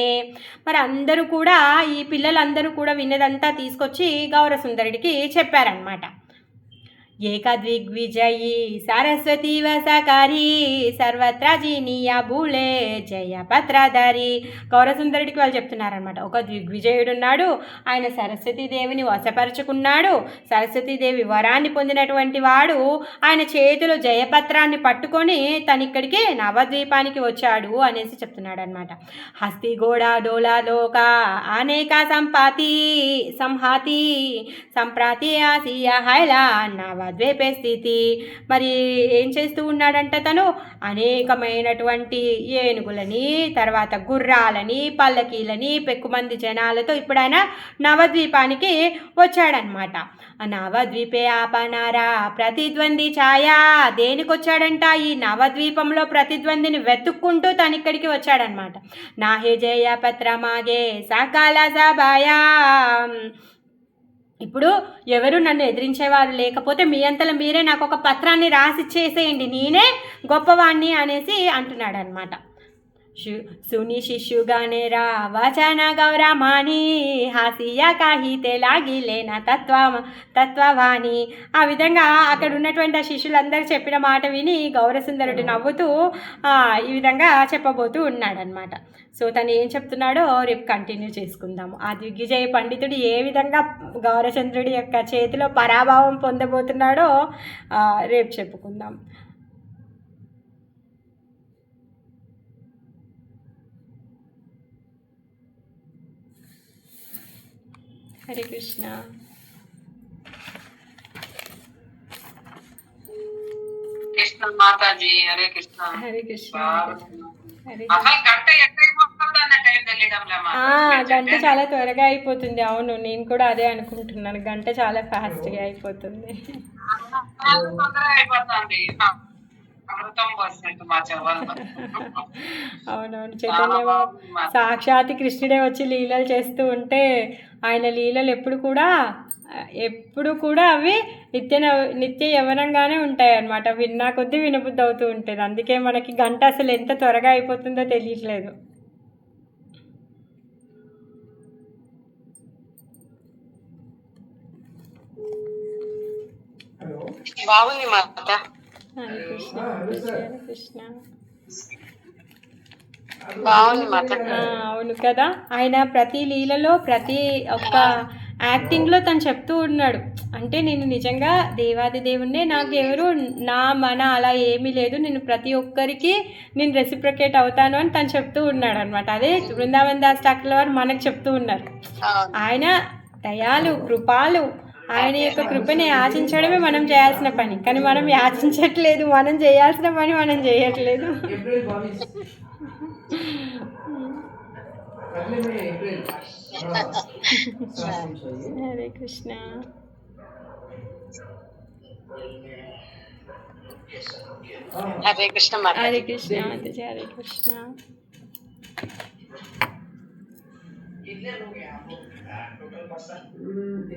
మరి అందరూ కూడా ఈ పిల్లలందరూ కూడా విన్నదంతా తీసుకొచ్చి గౌరసుందరుడికి చెప్పారనమాట. ఏకద్విగ్విజయీ సరస్వతి వసకారి సర్వత్ర జీనియా భూలే జయ పత్రధారి. గౌరసుందరుడికి వాళ్ళు చెప్తున్నారనమాట. ఒక దిగ్విజయుడు ఉన్నాడు, ఆయన సరస్వతీదేవిని వశపరుచుకున్నాడు, సరస్వతీదేవి వరాన్ని పొందినటువంటి వాడు ఆయన చేతిలో జయపత్రాన్ని పట్టుకొని తనిక్కడికి నవద్వీపానికి వచ్చాడు అనేసి చెప్తున్నాడు అనమాట. హస్తి గోడ డోలా లోక అనేక సంహాతి సంప్రాతి ఆసియా హైలా నవద్వీపే స్థితి. మరి ఏం చేస్తూ ఉన్నాడంట తను? అనేకమైనటువంటి ఏనుగులని, తర్వాత గుర్రాలని, పల్లకీలని, పెక్కుమంది జనాలతో ఇప్పుడు ఆయన నవద్వీపానికి వచ్చాడనమాట. నవద్వీపే ఆపనారా ప్రతిద్వంది ఛాయా. దేనికి వచ్చాడంట? ఈ నవద్వీపంలో ప్రతిద్వందిని వెతుక్కుంటూ తను ఇక్కడికి వచ్చాడనమాట. నాహే జయ పత్ర మాగే సకాల సభాయా. ఇప్పుడు ఎవరు నన్ను ఎదిరించేవారు లేకపోతే మీ అంతలో మీరే నాకు ఒక పత్రాన్ని రాసిచ్చేసేయండి, నేనే గొప్పవాణ్ణి అనేసి అంటున్నాడు అనమాట. సుని శిష్యుగానేరా వచన గౌరమాని హాసియా కాహితే లాగిలేన తత్వవాణి. ఆ విధంగా అక్కడ ఉన్నటువంటి ఆ శిష్యులందరూ చెప్పిన మాట విని గౌరసుందరుడు నవ్వుతూ ఈ విధంగా చెప్పబోతూ ఉన్నాడనమాట. సో తను ఏం చెప్తున్నాడో రేపు కంటిన్యూ చేసుకుందాము. ఆ దిగ్విజయ పండితుడు ఏ విధంగా గౌరచంద్రుడి యొక్క చేతిలో పరాభావం పొందబోతున్నాడో రేపు చెప్పుకుందాం. హరే కృష్ణ. కృష్ణ మాతాజీ. హరే కృష్ణ. హరే కృష్ణ. హరే అసలు గంట ఎక్కడ అయిపోతుందో అన్న టైం తెలియడంలే గంట చాలా త్వరగా అయిపోతుంది. అవును, నేను కూడా అదే అనుకుంటున్నాను. గంట చాలా ఫాస్ట్గా అయిపోతుంది. తొందరగా అయిపోతుంది. అమృతం పోసినట్టు మా చెవుల్లో. అవునవును, చైతన్య బాబు సాక్షాత్ కృష్ణుడే వచ్చి లీలలు చేస్తూ ఉంటే ఆయన లీలలు ఎప్పుడు కూడా అవి నిత్య యవనంగానే ఉంటాయి అన్నమాట. విన్నా కొద్దీ వినబుద్ధి అవుతూ ఉంటుంది. అందుకే మనకి గంట అసలు ఎంత త్వరగా అయిపోతుందో తెలియట్లేదు. బాగుంది మాత. హరే కృష్ణ. హరే కృష్ణ. బాగుంది మాత. అవును కదా, ఆయన ప్రతి లీలలో ప్రతి ఒక్క యాక్టింగ్లో తను చెప్తూ ఉన్నాడు. అంటే నేను నిజంగా దేవాది దేవుణ్ణే, నాకు ఎవరు మన అలా ఏమీ లేదు, నేను ప్రతి ఒక్కరికి నేను రెసిప్రొకేట్ అవుతాను అని తను చెప్తూ ఉన్నాడు అనమాట. అదే బృందావన్ దాస్ ఠాకూర్ వారు మనకు చెప్తూ ఉన్నారు. ఆయన దయాలు, కృపాలు, ఆయన యొక్క కృపని యాచించడమే మనం చేయాల్సిన పని. కానీ మనం యాచించట్లేదు, మనం చేయాల్సిన పని మనం చేయట్లేదు. హరే కృష్ణ. హరే కృష్ణ. హరే కృష్ణ మాతాజీ. హరే కృష్ణ.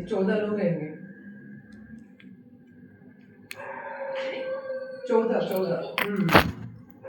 14 लोग रहेंगे. 14.